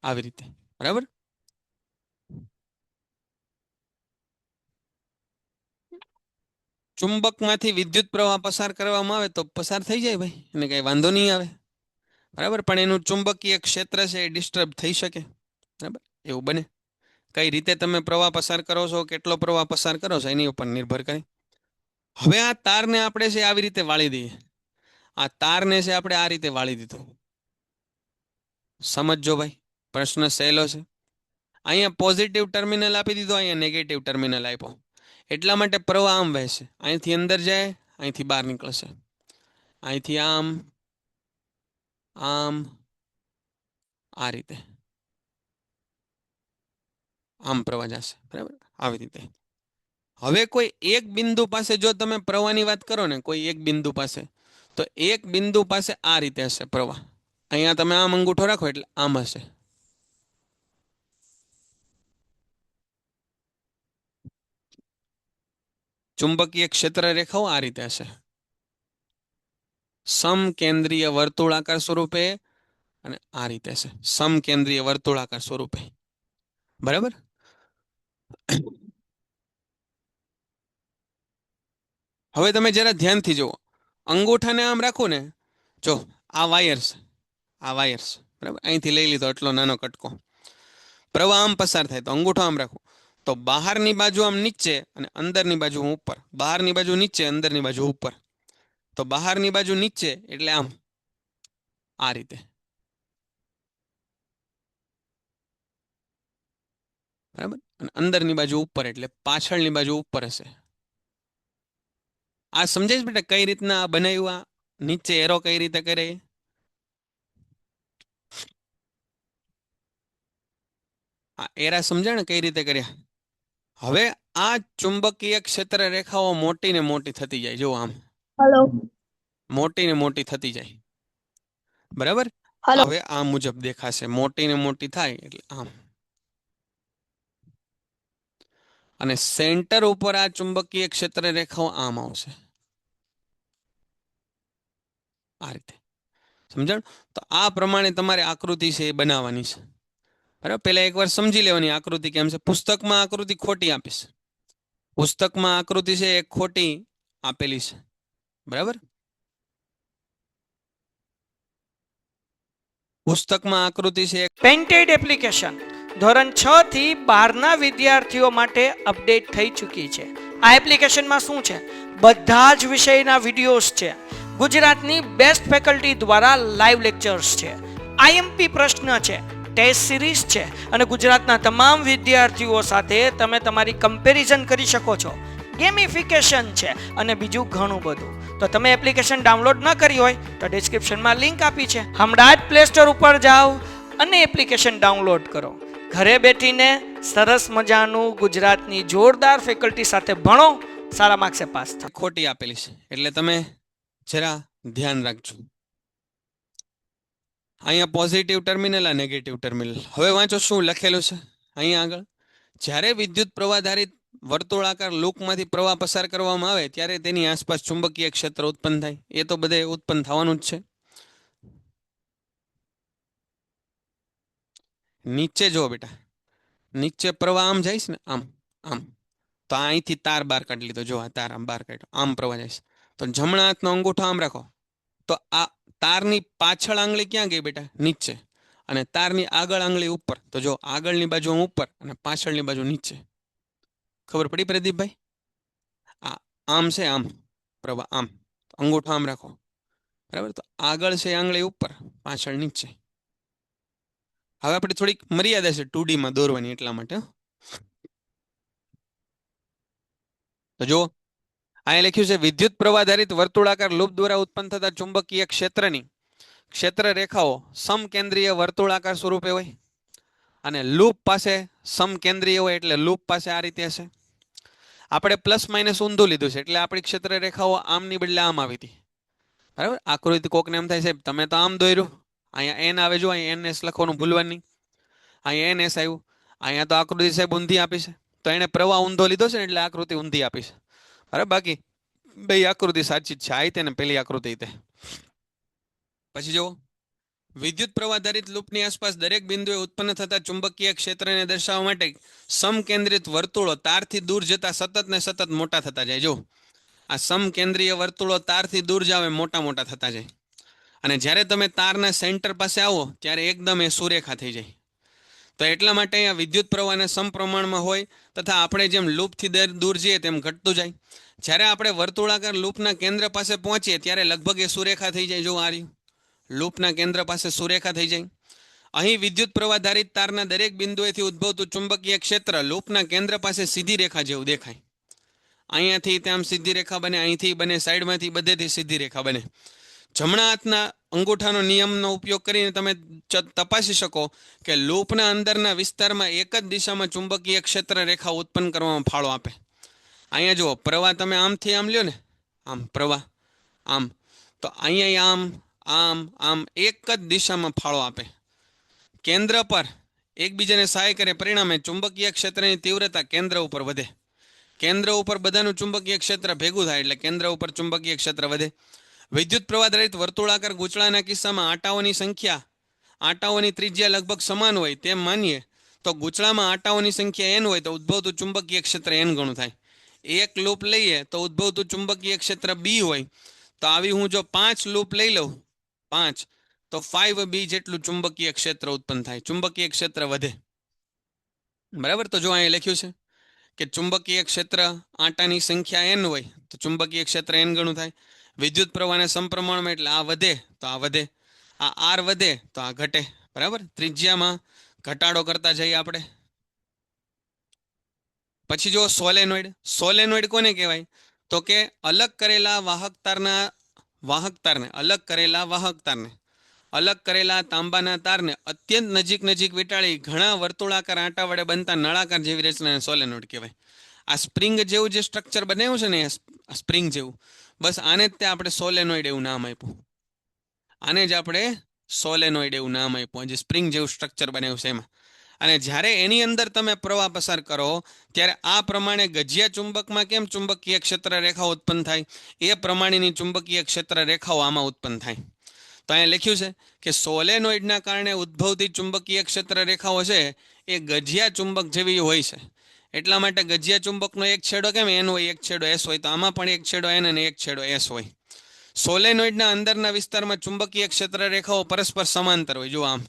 આવી રીતે. બરાબર. ચુંબકમાંથી વિદ્યુત પ્રવાહ પસાર કરવામાં આવે તો પસાર થઈ જાય ભાઈ, એને કઈ વાંધો નહીં આવે. બરાબર, પણ એનું ચુંબકીય ક્ષેત્ર છે એ ડિસ્ટર્બ થઈ શકે. બરાબર, એવું બને. કઈ રીતે તમે પ્રવાહ પસાર કરો છો, કેટલો પ્રવાહ પસાર કરો છો એની ઉપર નિર્ભર કરે. હવે આ તારને આપણે છે આવી રીતે વાળી દઈએ. આ તારને છે આપણે આ રીતે વાળી દીધો. સમજજો ભાઈ, પ્રશ્ન સહેલો છે. અહીંયા પોઝિટિવ ટર્મિનલ આપી દીધો, અહીંયા નેગેટિવ ટર્મિનલ આપ્યો. એટલા માટે પ્રવાહ આમ વહેશે, અહીંથી અંદર જાય, અહીંથી બહાર નીકળશે, અહીંથી આમ, આમ, આ રીતે આમ પ્રવાહ જશે. બરાબર, આવી રીતે. હવે કોઈ એક બિંદુ પાસે જો તમે પ્રવાહની વાત કરો ને, કોઈ એક બિંદુ પાસે, તો એક બિંદુ પાસે આ રીતે હશે પ્રવાહ. અહીંયા તમે આમ અંગૂઠો રાખો એટલે આમ હશે. ચુંબકીય ક્ષેત્ર રેખાઓ આ રીતે હશે, સમકેન્દ્રીય વર્તુળાકાર સ્વરૂપે, અને આ રીતે છે સમકેન્દ્રીય વર્તુળાકાર સ્વરૂપે. બરાબર. હવે તમે જરા ધ્યાનથી જુઓ, અંગૂઠાને આમ રાખો ને, જો આ વાયર્સ, આ વાયર્સ, બરાબર, અહીંથી લઈ લીધો એટલો નાનો કટકો. પ્રવાહ આમ પસાર થાય તો અંગૂઠો આમ રાખો, તો બહારની બાજુ આમ નીચે અને અંદરની બાજુ ઉપર, બહારની બાજુ નીચે, અંદરની બાજુ ઉપર. તો બહારની બાજુ નીચે એટલે આમ, આ રીતે. બરાબર, અને અંદરની બાજુ ઉપર એટલે પાછળની બાજુ ઉપર હશે. આ સમજાય છે બેટા કઈ રીતના આ બનાવ્યું? આ નીચે એરો કઈ રીતે કરે? આ એરા સમજાય ને કઈ રીતે કર્યા? હવે આ ચુંબકીય ક્ષેત્ર રેખાઓ મોટી ને મોટી થતી જાય, જો આમ હેલો મોટી ને મોટી થતી જાય. બરાબર, હેલો હવે આ મુજબ દેખાશે, મોટી ને મોટી થાય એટલે આમ. અને સેન્ટર ઉપર આ ચુંબકીય ક્ષેત્ર રેખાઓ આમ આવશે. આ રીતે, સમજણ? તો આ પ્રમાણે તમારે આકૃતિ છે એ બનાવવાની છે, બરાબર? પહેલા એકવાર સમજી લેવાની આકૃતિ કેમ છે. પુસ્તકમાં આકૃતિ ખોટી આપીશ, પુસ્તકમાં આકૃતિ છે એ ખોટી આપેલી છે, બરાબર? પુસ્તકમાં આકૃતિ છે પેન્ટેડ એપ્લિકેશન ધોરણ 6 થી 12ના વિદ્યાર્થીઓ માટે અપડેટ થઈ ચૂકી છે. આ એપ્લિકેશનમાં શું છે? બધા જ વિષયના વિડીયોઝ છે. ગુજરાતની બેસ્ટ ફેકલ્ટી દ્વારા લાઈવ લેક્ચર્સ છે, આઈએમપી પ્રશ્ન છે, ટેસ્ટ સિરીઝ છે અને ગુજરાતના તમામ વિદ્યાર્થીઓ સાથે તમે તમારી કમ્પેરિઝન કરી શકો છો. ગેમિફિકેશન છે અને બીજું ઘણું બધું. તો તમે એપ્લિકેશન ડાઉનલોડ ન કરી હોય તો ડિસ્ક્રિપ્શનમાં લિંક આપી છે, હમણાં જ પ્લે સ્ટોર ઉપર જાઓ અને એપ્લિકેશન ડાઉનલોડ કરો. ઘરે બેઠીને સરસ મજાનું ગુજરાતની જોરદાર ફેકલ્ટી સાથે ભણો, સારા માર્ક્સે પાસ થાઓ. ખોટી આપેલી છે, એટલે તમે જરા ધ્યાન રાખજો. અહીંયા પોઝિટિવ ટર્મિનલ આ નેગેટિવ ટર્મિનલ. હવે વાંચો શું લખેલું છે અહીંયા આગળ. જ્યારે વિદ્યુત પ્રવાહધારિત વર્તુળાકાર લૂપમાંથી પ્રવાહ પસાર કરવામાં આવે ત્યારે તેની આસપાસ ચુંબકીય ક્ષેત્ર ઉત્પન્ન થાય. એ તો બધે ઉત્પન્ન થવાનું જ છે. નીચે જો બેટા, નીચે પ્રવાહ આમ જાય છે ને, આમ આમ, તો અહીંથી તાર બહાર કાઢી લીધો. જો આ તાર આમ બહાર કાઢ્યો, આમ પ્રવાહ જાય છે. તો જમણા હાથનો અંગૂઠો આમ રાખો, તો આ તારની પાછળ આંગળી ક્યાં ગઈ બેટા? નીચે. અને તારની આગળ આંગળી ઉપર. તો જો આગળની બાજુ ઉપર અને પાછળની બાજુ નીચે. ખબર પડી પ્રદીપભાઈ? આ આમ છે, આમ પ્રવાહ આમ, અંગૂઠો આમ રાખો, બરાબર? તો આગળ છે આંગળી ઉપર, પાછળ નીચે. હવે આપણે થોડીક મર્યાદા છે 2D માં દોરવાની, એટલા માટે. તો જો અહીંયા લખ્યું છે વિદ્યુત પ્રવાહધારિત વર્તુળાકાર લૂપ દ્વારા ઉત્પન્ન થતા ચુંબકીય ક્ષેત્રની ક્ષેત્ર રેખાઓ સમકેન્દ્રીય વર્તુળાકાર સ્વરૂપે હોય અને લૂપ પાસે સમકેન્દ્રીય હોય, એટલે લૂપ પાસે આ રીતે હશે. આપણે પ્લસ માઇનસ ઊંધું લીધું છે, એટલે આપણી ક્ષેત્ર રેખાઓ આમની બદલે આમ આવી હતી, બરાબર? આકૃતિ કોકને એમ થાય સાહેબ તમે તો આમ દોર્યું, અહીંયા એન આવે, જો અહીંયા NS લખવાનું ભૂલવાનું નહીં. અહીંયા NS આવ્યું, અહીંયા તો આકૃતિ સાહેબ ઊંધી આપી છે, તો એને પ્રવાહ ઊંધો લીધો છે ને એટલે આકૃતિ ઊંધી આપી છે, બરાબર? બાકી બે આકૃતિ સાચી જ છે, આ રીતે ને પેલી આકૃતિ તે. પછી જુઓ, વિદ્યુત પ્રવાહધારિત લૂપની આસપાસ દરેક બિંદુએ ઉત્પન્ન થતા ચુંબકીય ક્ષેત્રને દર્શાવવા માટે સમકેન્દ્રિત વર્તુળો તારથી દૂર જતા સતત ને સતત મોટા થતા જાય. જો આ સમકેન્દ્રીય વર્તુળો તારથી દૂર જાવે મોટા મોટા થતા જાય, અને જ્યારે તમે તારના સેન્ટર પાસે આવો ત્યારે એકદમ એ સુરેખા થઈ જાય. તો એટલા માટે અહીંયા વિદ્યુત પ્રવાહને સમપ્રમાણમાં હોય તથા આપણે જેમ લૂપથી દૂર જઈએ તેમ ઘટતું જાય. જ્યારે આપણે વર્તુળાકાર લૂપના કેન્દ્ર પાસે પહોંચીએ ત્યારે લગભગ એ સુરેખા થઈ જાય. જો આ રહ્યું, લૂપના કેન્દ્ર પાસે સુરેખા થઈ જાય. અહીં વિદ્યુત પ્રવાહધારિત તારના દરેક બિંદુએથી ઉદ્ભવતું ચુંબકીય ક્ષેત્ર લૂપના કેન્દ્ર પાસે સીધી રેખા જેવું દેખાય. અહીંયાથી ત્યાં સીધી રેખા બને, અહીંથી બને, સાઈડમાંથી બધેથી સીધી રેખા બને. જમણા હાથના અંગૂઠાનો નિયમનો ઉપયોગ કરીને તમે તપાસી શકો કે લૂપના અંદરના વિસ્તારમાં એક જ દિશામાં ચુંબકીય ક્ષેત્ર રેખા ઉત્પન્ન કરવામાં ફાળો આપે. અહીંયા જુઓ, પ્રવાહ તમે આમથી આમ લ્યો ને, આમ પ્રવાહ આમ, તો અહીંયા આમ આમ આમ એક જ દિશામાં ફાળો આપે. કેન્દ્ર પર એકબીજાને સહાય કરે, પરિણામે ચુંબકીય ક્ષેત્રની તીવ્રતા કેન્દ્ર ઉપર વધે. કેન્દ્ર ઉપર બધાનું ચુંબકીય ક્ષેત્ર ભેગું થાય એટલે કેન્દ્ર ઉપર ચુંબકીય ક્ષેત્ર વધે. વિદ્યુત પ્રવાહધારિત વર્તુળાકાર ગૂંચળાના કિસ્સામાં આંટાઓની ત્રિજ્યા લગભગ સમાન હોય તેમ માનીએ તો ગૂંચળામાં આંટાઓની સંખ્યા n હોય તો ઉદ્ભવતું ચુંબકીય ક્ષેત્ર n ગણું થાય. એક લૂપ લઈએ તો ઉદ્ભવતું ચુંબકીય ક્ષેત્ર b હોય, તો આવી હું જો 5 લૂપ લઈ લઉં, 5, તો 5b જેટલું ચુંબકીય ક્ષેત્ર ઉત્પન્ન થાય, ચુંબકીય ક્ષેત્ર વધે, બરાબર? તો જો અહીં લખ્યું છે કે ચુંબકીય ક્ષેત્ર આંટાની સંખ્યા n હોય તો ચુંબકીય ક્ષેત્ર n ગણું થાય. વિદ્યુત પ્રવાહને સમપ્રમાણમાં એટલે આ વધે તો આ વધે, આ r વધે તો આ ઘટે, બરાબર? ત્રિજ્યામાં ઘટાડો કરતા જઈએ આપણે. પછી જો સોલેનોઇડ. સોલેનોઇડ કોને કહેવાય? તો કે અલગ કરેલા અલગ કરેલા તાંબાના તારને અત્યંત નજીક વીંટાળી ઘણા વર્તુળાકાર આંટા વડે બનતા નળાકાર જેવી રચનાને સોલેનોઇડ કહેવાય. આ સ્પ્રિંગ જેવું જે સ્ટ્રક્ચર બનાવ્યું છે ને, સ્પ્રિંગ જેવું, બસ આને જ તે આપણે સોલેનોઇડ એવું નામ આપ્યું. આને જ આપણે સોલેનોઇડ એવું નામ આપ્યું, જે સ્પ્રિંગ જેવું સ્ટ્રક્ચર બનાવ્યું છે એમાં. અને જ્યારે એની અંદર તમે પ્રવાહ પસાર કરો ત્યારે આ પ્રમાણે ગજિયા ચુંબકમાં કેમ ચુંબકીય ક્ષેત્ર રેખાઓ ઉત્પન્ન થાય એ પ્રમાણેની ચુંબકીય ક્ષેત્ર રેખાઓ આમાં ઉત્પન્ન થાય. તો અહીંયા લખ્યું છે કે સોલેનોઇડના કારણે ઉદ્ભવતી ચુંબકીય ક્ષેત્ર રેખાઓ છે એ ગજિયા ચુંબક જેવી હોય છે. એટલા માટે ગજિયા ચુંબકનો એક છેડો કેમ એન હોય, એક છેડો એસ હોય, તો આમાં પણ એક છેડો એન અને એક છેડો એસ હોય. સોલેનોઇડના અંદરના વિસ્તારમાં ચુંબકીય ક્ષેત્ર રેખાઓ પરસ્પર સમાંતર હોય. જો આમ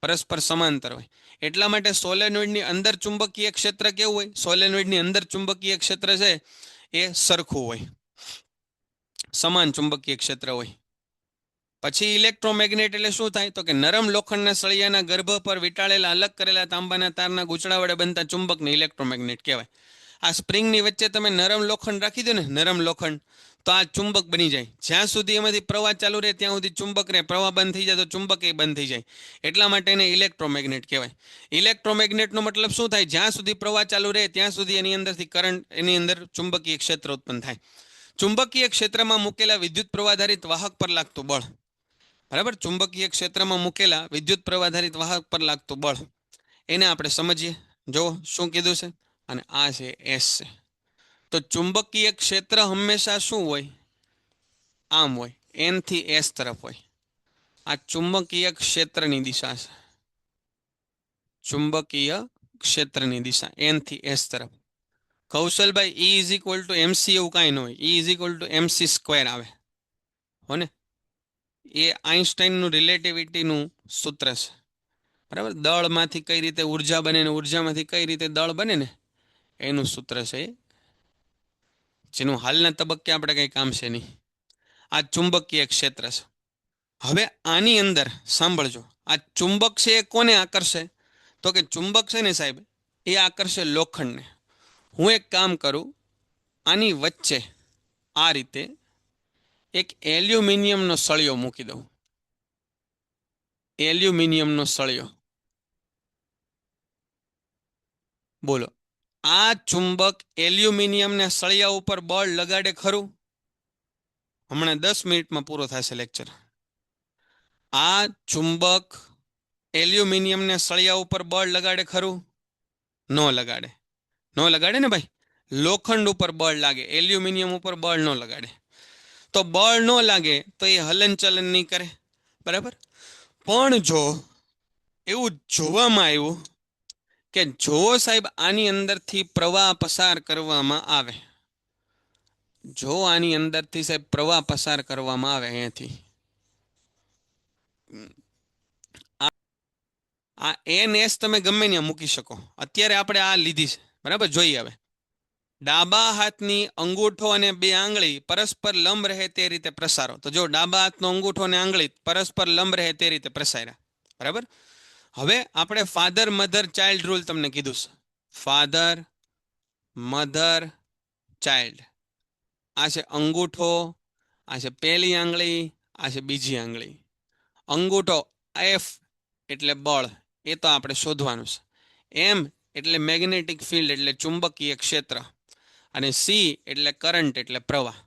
પરસ્પર સમાંતર હોય. એટલા માટે સોલેનોઇડની અંદર ચુંબકીય ક્ષેત્ર કેવું હોય? સોલેનોઇડની અંદર ચુંબકીય ક્ષેત્ર છે એ સરખું હોય, સમાન ચુંબકીય ક્ષેત્ર હોય. પછી ઇલેક્ટ્રોમેગ્નેટ એટલે શું થાય? તો કે નરમ લોખંડના સળિયાના ગર્ભ પર વીંટાળેલા અલગ કરેલા તાંબાના તારના ગૂંચળા વડે બનતા ચુંબકને ઇલેક્ટ્રોમેગ્નેટ કહેવાય. આ સ્પ્રિંગની વચ્ચે તમે નરમ લોખંડ રાખી દો ને, નરમ લોખંડ, તો આ ચુંબક બની જાય. જ્યાં સુધી એમાંથી પ્રવાહ ચાલુ રહે ત્યાં સુધી ચુંબક રહે, પ્રવાહ બંધ થઈ જાય તો ચુંબક એ બંધ થઈ જાય. એટલા માટે એને ઇલેક્ટ્રોમેગ્નેટ કહેવાય. ઇલેક્ટ્રોમેગ્નેટનો મતલબ શું થાય? જ્યાં સુધી પ્રવાહ ચાલુ રહે ત્યાં સુધી એની અંદરથી કરંટ, એની અંદર ચુંબકીય ક્ષેત્ર ઉત્પન્ન થાય. ચુંબકીય ક્ષેત્રમાં મૂકેલા વિદ્યુત પ્રવાધારિત વાહક પર લાગતું બળ, બરાબર, ચુંબકીય ક્ષેત્રમાં મૂકેલા વિદ્યુત પ્રવાધારિત વાહક પર લાગતું બળ, એને આપણે સમજીએ. જો શું કીધું છે, અને આ છે એસ છે. તો ચુંબકીય ક્ષેત્ર હંમેશા શું હોય? આમ હોય, એન થી એસ તરફ હોય. આ ચુંબકીય ક્ષેત્રની દિશા છે. ચુંબકીય ક્ષેત્રની દિશા એન થી એસ તરફ. કૌશલભાઈ, E is equal to MC એવું કાંઈ ન હોય. E is equal to MC square આવે, હો ને? એ આઈન્સ્ટાઈનનું રિલેટિવિટીનું સૂત્ર છે, બરાબર. દળમાંથી કઈ રીતે ઉર્જા બને ને ઉર્જામાંથી કઈ રીતે દળ બને ને એનું સૂત્ર છે, જેનું હાલના તબક્કે આપણે કંઈ કામ છે નહીં. આ ચુંબકીય ક્ષેત્ર છે. હવે આની અંદર સાંભળજો, આ ચુંબક છે એ કોને આકર્ષે? તો કે ચુંબક છે ને સાહેબ, એ આકર્ષે લોખંડને. હું એક કામ કરું, આની વચ્ચે આ રીતે એક એલ્યુમિનિયમનો સળિયો મૂકી દઉં. એલ્યુમિનિયમનો સળિયો, બોલો, આ ચુંબક એલ્યુમિનિયમના સળિયા ઉપર બળ લગાડે ખરું? હમણાં 10 મિનિટમાં પૂરો થશે લેક્ચર. આ ચુંબક એલ્યુમિનિયમના સળિયા ઉપર બળ લગાડે ખરું? ન લગાડે. ન લગાડે ને ભાઈ. લોખંડ ઉપર બળ લાગે, એલ્યુમિનિયમ ઉપર બળ ન લગાડે. તો બળ ન લાગે તો એ હલનચલન નહીં કરે, બરાબર. પણ જો એવું જોવામાં આવ્યું કે જો સાહેબ આની અંદરથી પ્રવાહ પસાર કરવામાં આવે, જો આની અંદરથી સાહેબ પ્રવાહ પસાર કરવામાં આવે અહીંયાથી, આ એન એસ તમે ગમે ત્યાં મૂકી શકો. અત્યારે આપણે આ લીધી છે, બરાબર. જોઈએ હવે. ડાબા હાથની અંગૂઠો અને બે આંગળી પરસ્પર લંબ રહે તે રીતે પ્રસારો. તો જો ડાબા હાથનો અંગૂઠો અને આંગળી પરસ્પર લંબ રહે તે રીતે પ્રસાર્યા, બરાબર. હવે આપણે ફાધર મધર ચાઇલ્ડ રૂલ તમને કીધું છે. Father mother child. આ છે અંગૂઠો, આ છે પહેલી આંગળી, આ છે બીજી આંગળી. અંગૂઠો એફ એટલે બળ, એ તો આપણે શોધવાનું છે. એમ એટલે મેગ્નેટિક ફિલ્ડ એટલે ચુંબકીય ક્ષેત્ર, અને સી એટલે કરંટ એટલે પ્રવાહ.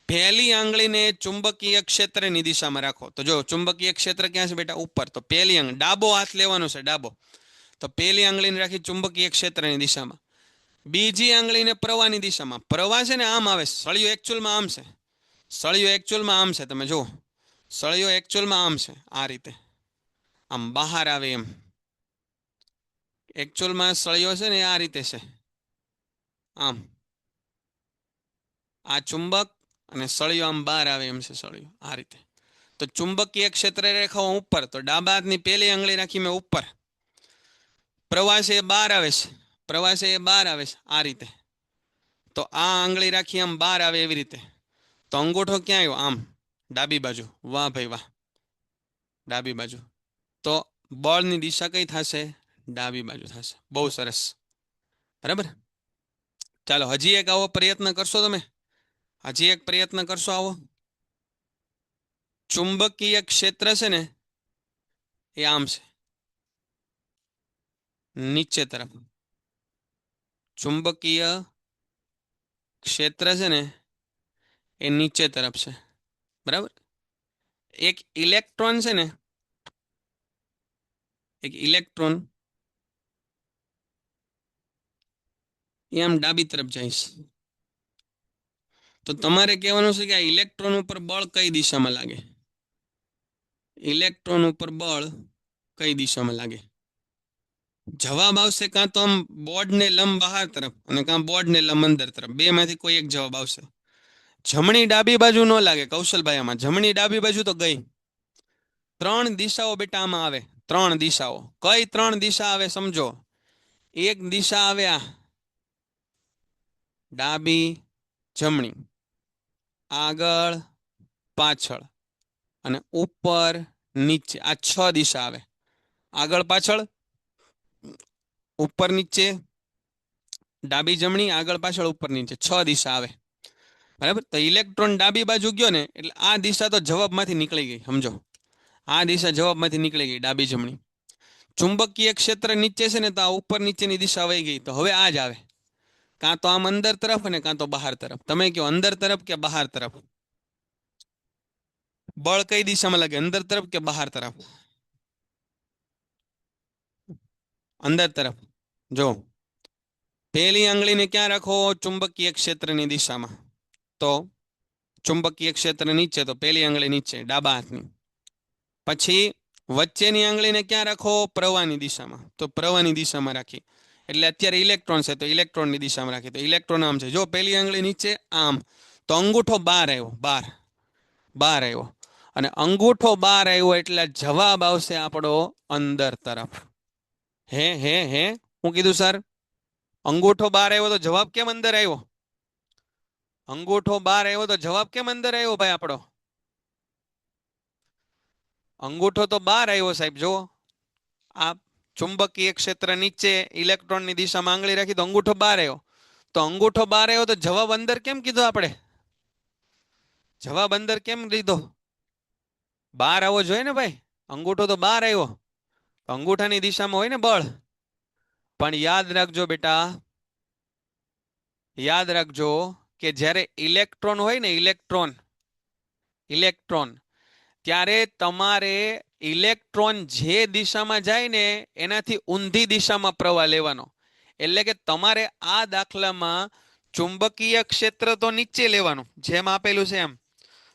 પહેલી આંગળીને ચુંબકીય ક્ષેત્રની દિશામાં રાખો. તો જો ચુંબકીય ક્ષેત્ર ક્યાં છે બેટા? ઉપર. તો પહેલી આંગળી, ડાબો હાથ લેવાનો છે, ડાબો. તો પહેલી આંગળીને રાખી ચુંબકીય ક્ષેત્રની દિશામાં. બીજી આંગળીને પ્રવાહની દિશામાં. પ્રવાહ છે ને આમ આવે, સળિયો એકચ્યુઅલમાં આમ છે. સળિયો એકચ્યુઅલમાં આમ છે, તમે જુઓ. સળિયો એકચ્યુઅલમાં આમ છે, આ રીતે આમ બહાર આવે એમ. એકચ્યુઅલમાં સળિયો છે ને આ રીતે છે, આમ. આ ચુંબક અને સળિયો આમ બહાર આવે એમ છે, સળિયો આ રીતે. તો ચુંબકીય ક્ષેત્ર રેખાઓ ઉપર, તો ડાબા હાથની પહેલી આંગળી રાખી મેં ઉપર. પ્રવાહ છે એ બહાર આવે છે, પ્રવાહ છે એ બહાર આવે છે આ રીતે. તો આ આંગળી રાખી આમ બહાર આવે એવી રીતે. તો અંગૂઠો ક્યાં આવ્યો? આમ ડાબી બાજુ. વાહ ભાઈ વાહ, ડાબી બાજુ. તો બળની દિશા કઈ થશે? ડાબી બાજુ થશે. બહુ સરસ, બરાબર. ચાલો હજી એક આવો પ્રયત્ન કરશો તમે? હજી એક પ્રયત્ન કરશો આવો? ચુંબકીય ક્ષેત્ર છે ને એ આમ છે, નીચે તરફ. ચુંબકીય ક્ષેત્ર છે ને એ નીચે તરફ છે, બરાબર. એક ઇલેક્ટ્રોન છે ને, એક ઇલેક્ટ્રોન એ આમ ડાબી તરફ જઈશ. તો તમારે કહેવાનું છે કે આ ઇલેક્ટ્રોન ઉપર બળ કઈ દિશામાં લાગે? ઇલેક્ટ્રોન ઉપર બળ કઈ દિશામાં લાગે? જવાબ આવશે કાં તો આમ બોર્ડને લંબ બહાર તરફ અને કાં બોર્ડને લંબ અંદર તરફ, બે માંથી કોઈ એક જવાબ આવશે. જમણી ડાબી બાજુ ન લાગે કૌશલભાઈ, આમાં જમણી ડાબી બાજુ તો ગઈ. 3 દિશાઓ બેટા આમાં આવે, 3 દિશાઓ. કઈ 3 દિશા આવે સમજો. એક દિશા આવે આ ડાબી જમણી, આગળ પાછળ અને ઉપર નીચે, આ 6 દિશા આવે. આગળ પાછળ ઉપર નીચે, ડાબી જમણી, આગળ પાછળ ઉપર નીચે, 6 દિશા આવે. બરાબર. તો ઇલેક્ટ્રોન ડાબી બાજુ ગયો ને એટલે આ દિશા તો જવાબમાંથી નીકળી ગઈ, સમજો. આ દિશા જવાબમાંથી નીકળી ગઈ, ડાબી જમણી. ચુંબકીય ક્ષેત્ર નીચે છે ને તો આ ઉપર નીચેની દિશા વહી ગઈ. તો હવે આ જ આવે, કાં તો આમ અંદર તરફ અને કાં તો બહાર તરફ. તમે કહો અંદર તરફ કે બહાર તરફ? બળ કઈ દિશામાં લાગે, અંદર તરફ કે બહાર તરફ? અંદર તરફ. જો પહેલી આંગળીને ક્યાં રાખો? ચુંબકીય ક્ષેત્રની દિશામાં. તો ચુંબકીય ક્ષેત્ર નીચે, તો પહેલી આંગળી નીચે ડાબા હાથની. પછી વચ્ચેની આંગળીને ક્યાં રાખો? પ્રવાહની દિશામાં. તો પ્રવાહની દિશામાં રાખી. એટલે અત્યારે ઇલેક્ટ્રોન છે તો ઇલેક્ટ્રોનની દિશામાં રાખી. તો ઇલેક્ટ્રોન આમ છે, જો પહેલી આંગળી નીચે આમ, તો અંગૂઠો બહાર આવ્યો, બહાર આવ્યો. અને અંગૂઠો બહાર આવ્યો એટલે જવાબ આવશે આપણો અંદર તરફ. હે હું કીધું સર? અંગૂઠો બહાર આવ્યો તો જવાબ કેમ અંદર આવ્યો? અંગૂઠો બહાર આવ્યો તો જવાબ કેમ અંદર આવ્યો ભાઈ આપણો? અંગૂઠો તો બહાર આવ્યો સાહેબ. જો આ ચુંબકીય ક્ષેત્ર નીચે, ઇલેક્ટ્રોનની દિશામાં આંગળી રાખી તો અંગૂઠો બહાર આવ્યો. તો અંગૂઠો બહાર આવ્યો તો જવાબ અંદર કેમ કીધો આપણે? જવાબ અંદર કેમ લીધો? બહાર આવવો જોઈએ ને ભાઈ. અંગૂઠો તો બહાર આવ્યો, અંગૂઠાની દિશામાં હોય ને બળ. પણ યાદ રાખજો બેટા, યાદ રાખજો કે જ્યારે ઇલેક્ટ્રોન હોય ને, ઇલેક્ટ્રોન, ત્યારે તમારે ઇલેક્ટ્રોન જે દિશામાં જાય ને એનાથી ઊંધી દિશામાં પ્રવાહ લેવાનો. એટલે કે તમારે આ દાખલામાં ચુંબકીય ક્ષેત્ર તો નીચે લેવાનું જેમ આપેલું છે એમ,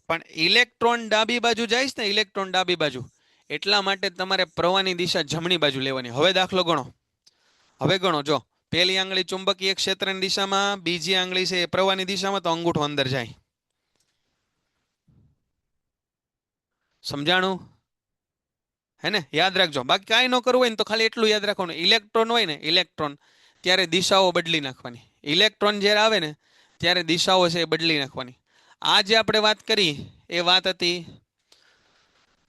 પણ ઇલેક્ટ્રોન ડાબી બાજુ જાય છે ને, ઇલેક્ટ્રોન ડાબી બાજુ, એટલા માટે તમારે પ્રવાહની દિશા જમણી બાજુ લેવાની. હવે દાખલો ગણો, હવે ગણો. જો પહેલી આંગળી ચુંબકીય ક્ષેત્રની દિશામાં, બીજી આંગળી છે એ પ્રવાહની દિશામાં, તો અંગૂઠો અંદર જાય. સમજાણું? હે ને? યાદ રાખજો. બાકી કાંઈ ન કરવું હોય ને તો ખાલી એટલું યાદ રાખવાનું, ઇલેક્ટ્રોન હોય ને, ઇલેક્ટ્રોન, ત્યારે દિશાઓ બદલી નાખવાની. ઇલેક્ટ્રોન જ્યારે આવે ને ત્યારે દિશાઓ છે એ બદલી નાખવાની. આ જે આપણે વાત કરી એ વાત હતી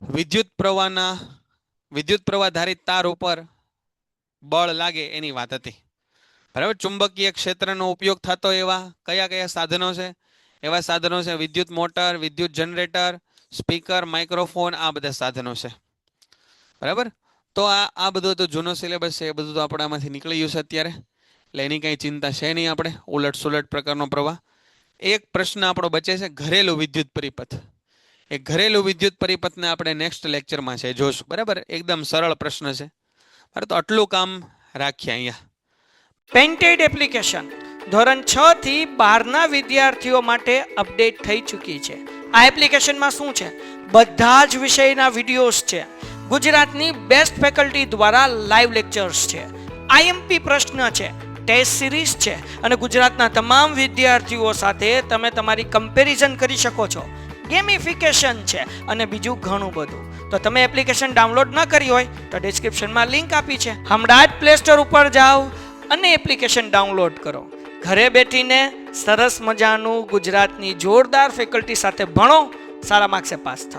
વિદ્યુત પ્રવાહ ધારિત તાર ઉપર બળ લાગે એની વાત હતી. બરાબર. ચુંબકીય ક્ષેત્રનો ઉપયોગ થતો એવા કયા કયા સાધનો છે? એવા સાધનો છે વિદ્યુત મોટર, વિદ્યુત જનરેટર, સ્પીકર, માઇક્રોફોન, આ બધા સાધનો છે. બરાબર. તો આ બધું તો જૂનો સિલેબસ છે, એ બધું તો આપણામાંથી નીકળી ગયું છે અત્યારે, એટલે એની કંઈ ચિંતા છે નહીં. આપણે ઉલટ સુલટ પ્રકારનો પ્રવાહ. એક પ્રશ્ન આપણો બચે છે ઘરેલું વિદ્યુત પરિપથ. એ ઘરેલું વિદ્યુત પરિપથને આપણે નેક્સ્ટ લેક્ચરમાં છે જોશું. બરાબર. એકદમ સરળ પ્રશ્ન છે. બરાબર. તો આટલું કામ રાખીએ અહીંયા. પેન્ટેડ એપ્લિકેશન ધોરણ 6 થી 12ના વિદ્યાર્થીઓ માટે અપડેટ થઈ ચૂકી છે. આ એપ્લિકેશનમાં શું છે? બધા જ વિષયના વિડીયોઝ છે. ગુજરાતની બેસ્ટ ફેકલ્ટી દ્વારા લાઈવ લેક્ચર્સ છે. આઈએમપી પ્રશ્ન છે, ટેસ્ટ સિરીઝ છે અને ગુજરાતના તમામ વિદ્યાર્થીઓ સાથે તમે તમારી કમ્પેરિઝન કરી શકો છો. ગેમિફિકેશન છે અને બીજું ઘણું બધું. તો તમે એપ્લિકેશન ડાઉનલોડ ન કરી હોય તો ડિસ્ક્રિપ્શનમાં લિંક આપી છે, હમણાં જ પ્લે સ્ટોર ઉપર જાઓ અને એપ્લિકેશન ડાઉનલોડ કરો. ઘરે બેઠીને સરસ મજાનું ગુજરાતની જોરદાર ફેકલ્ટી સાથે ભણો, સારા માર્ક્સે પાસ થાઓ.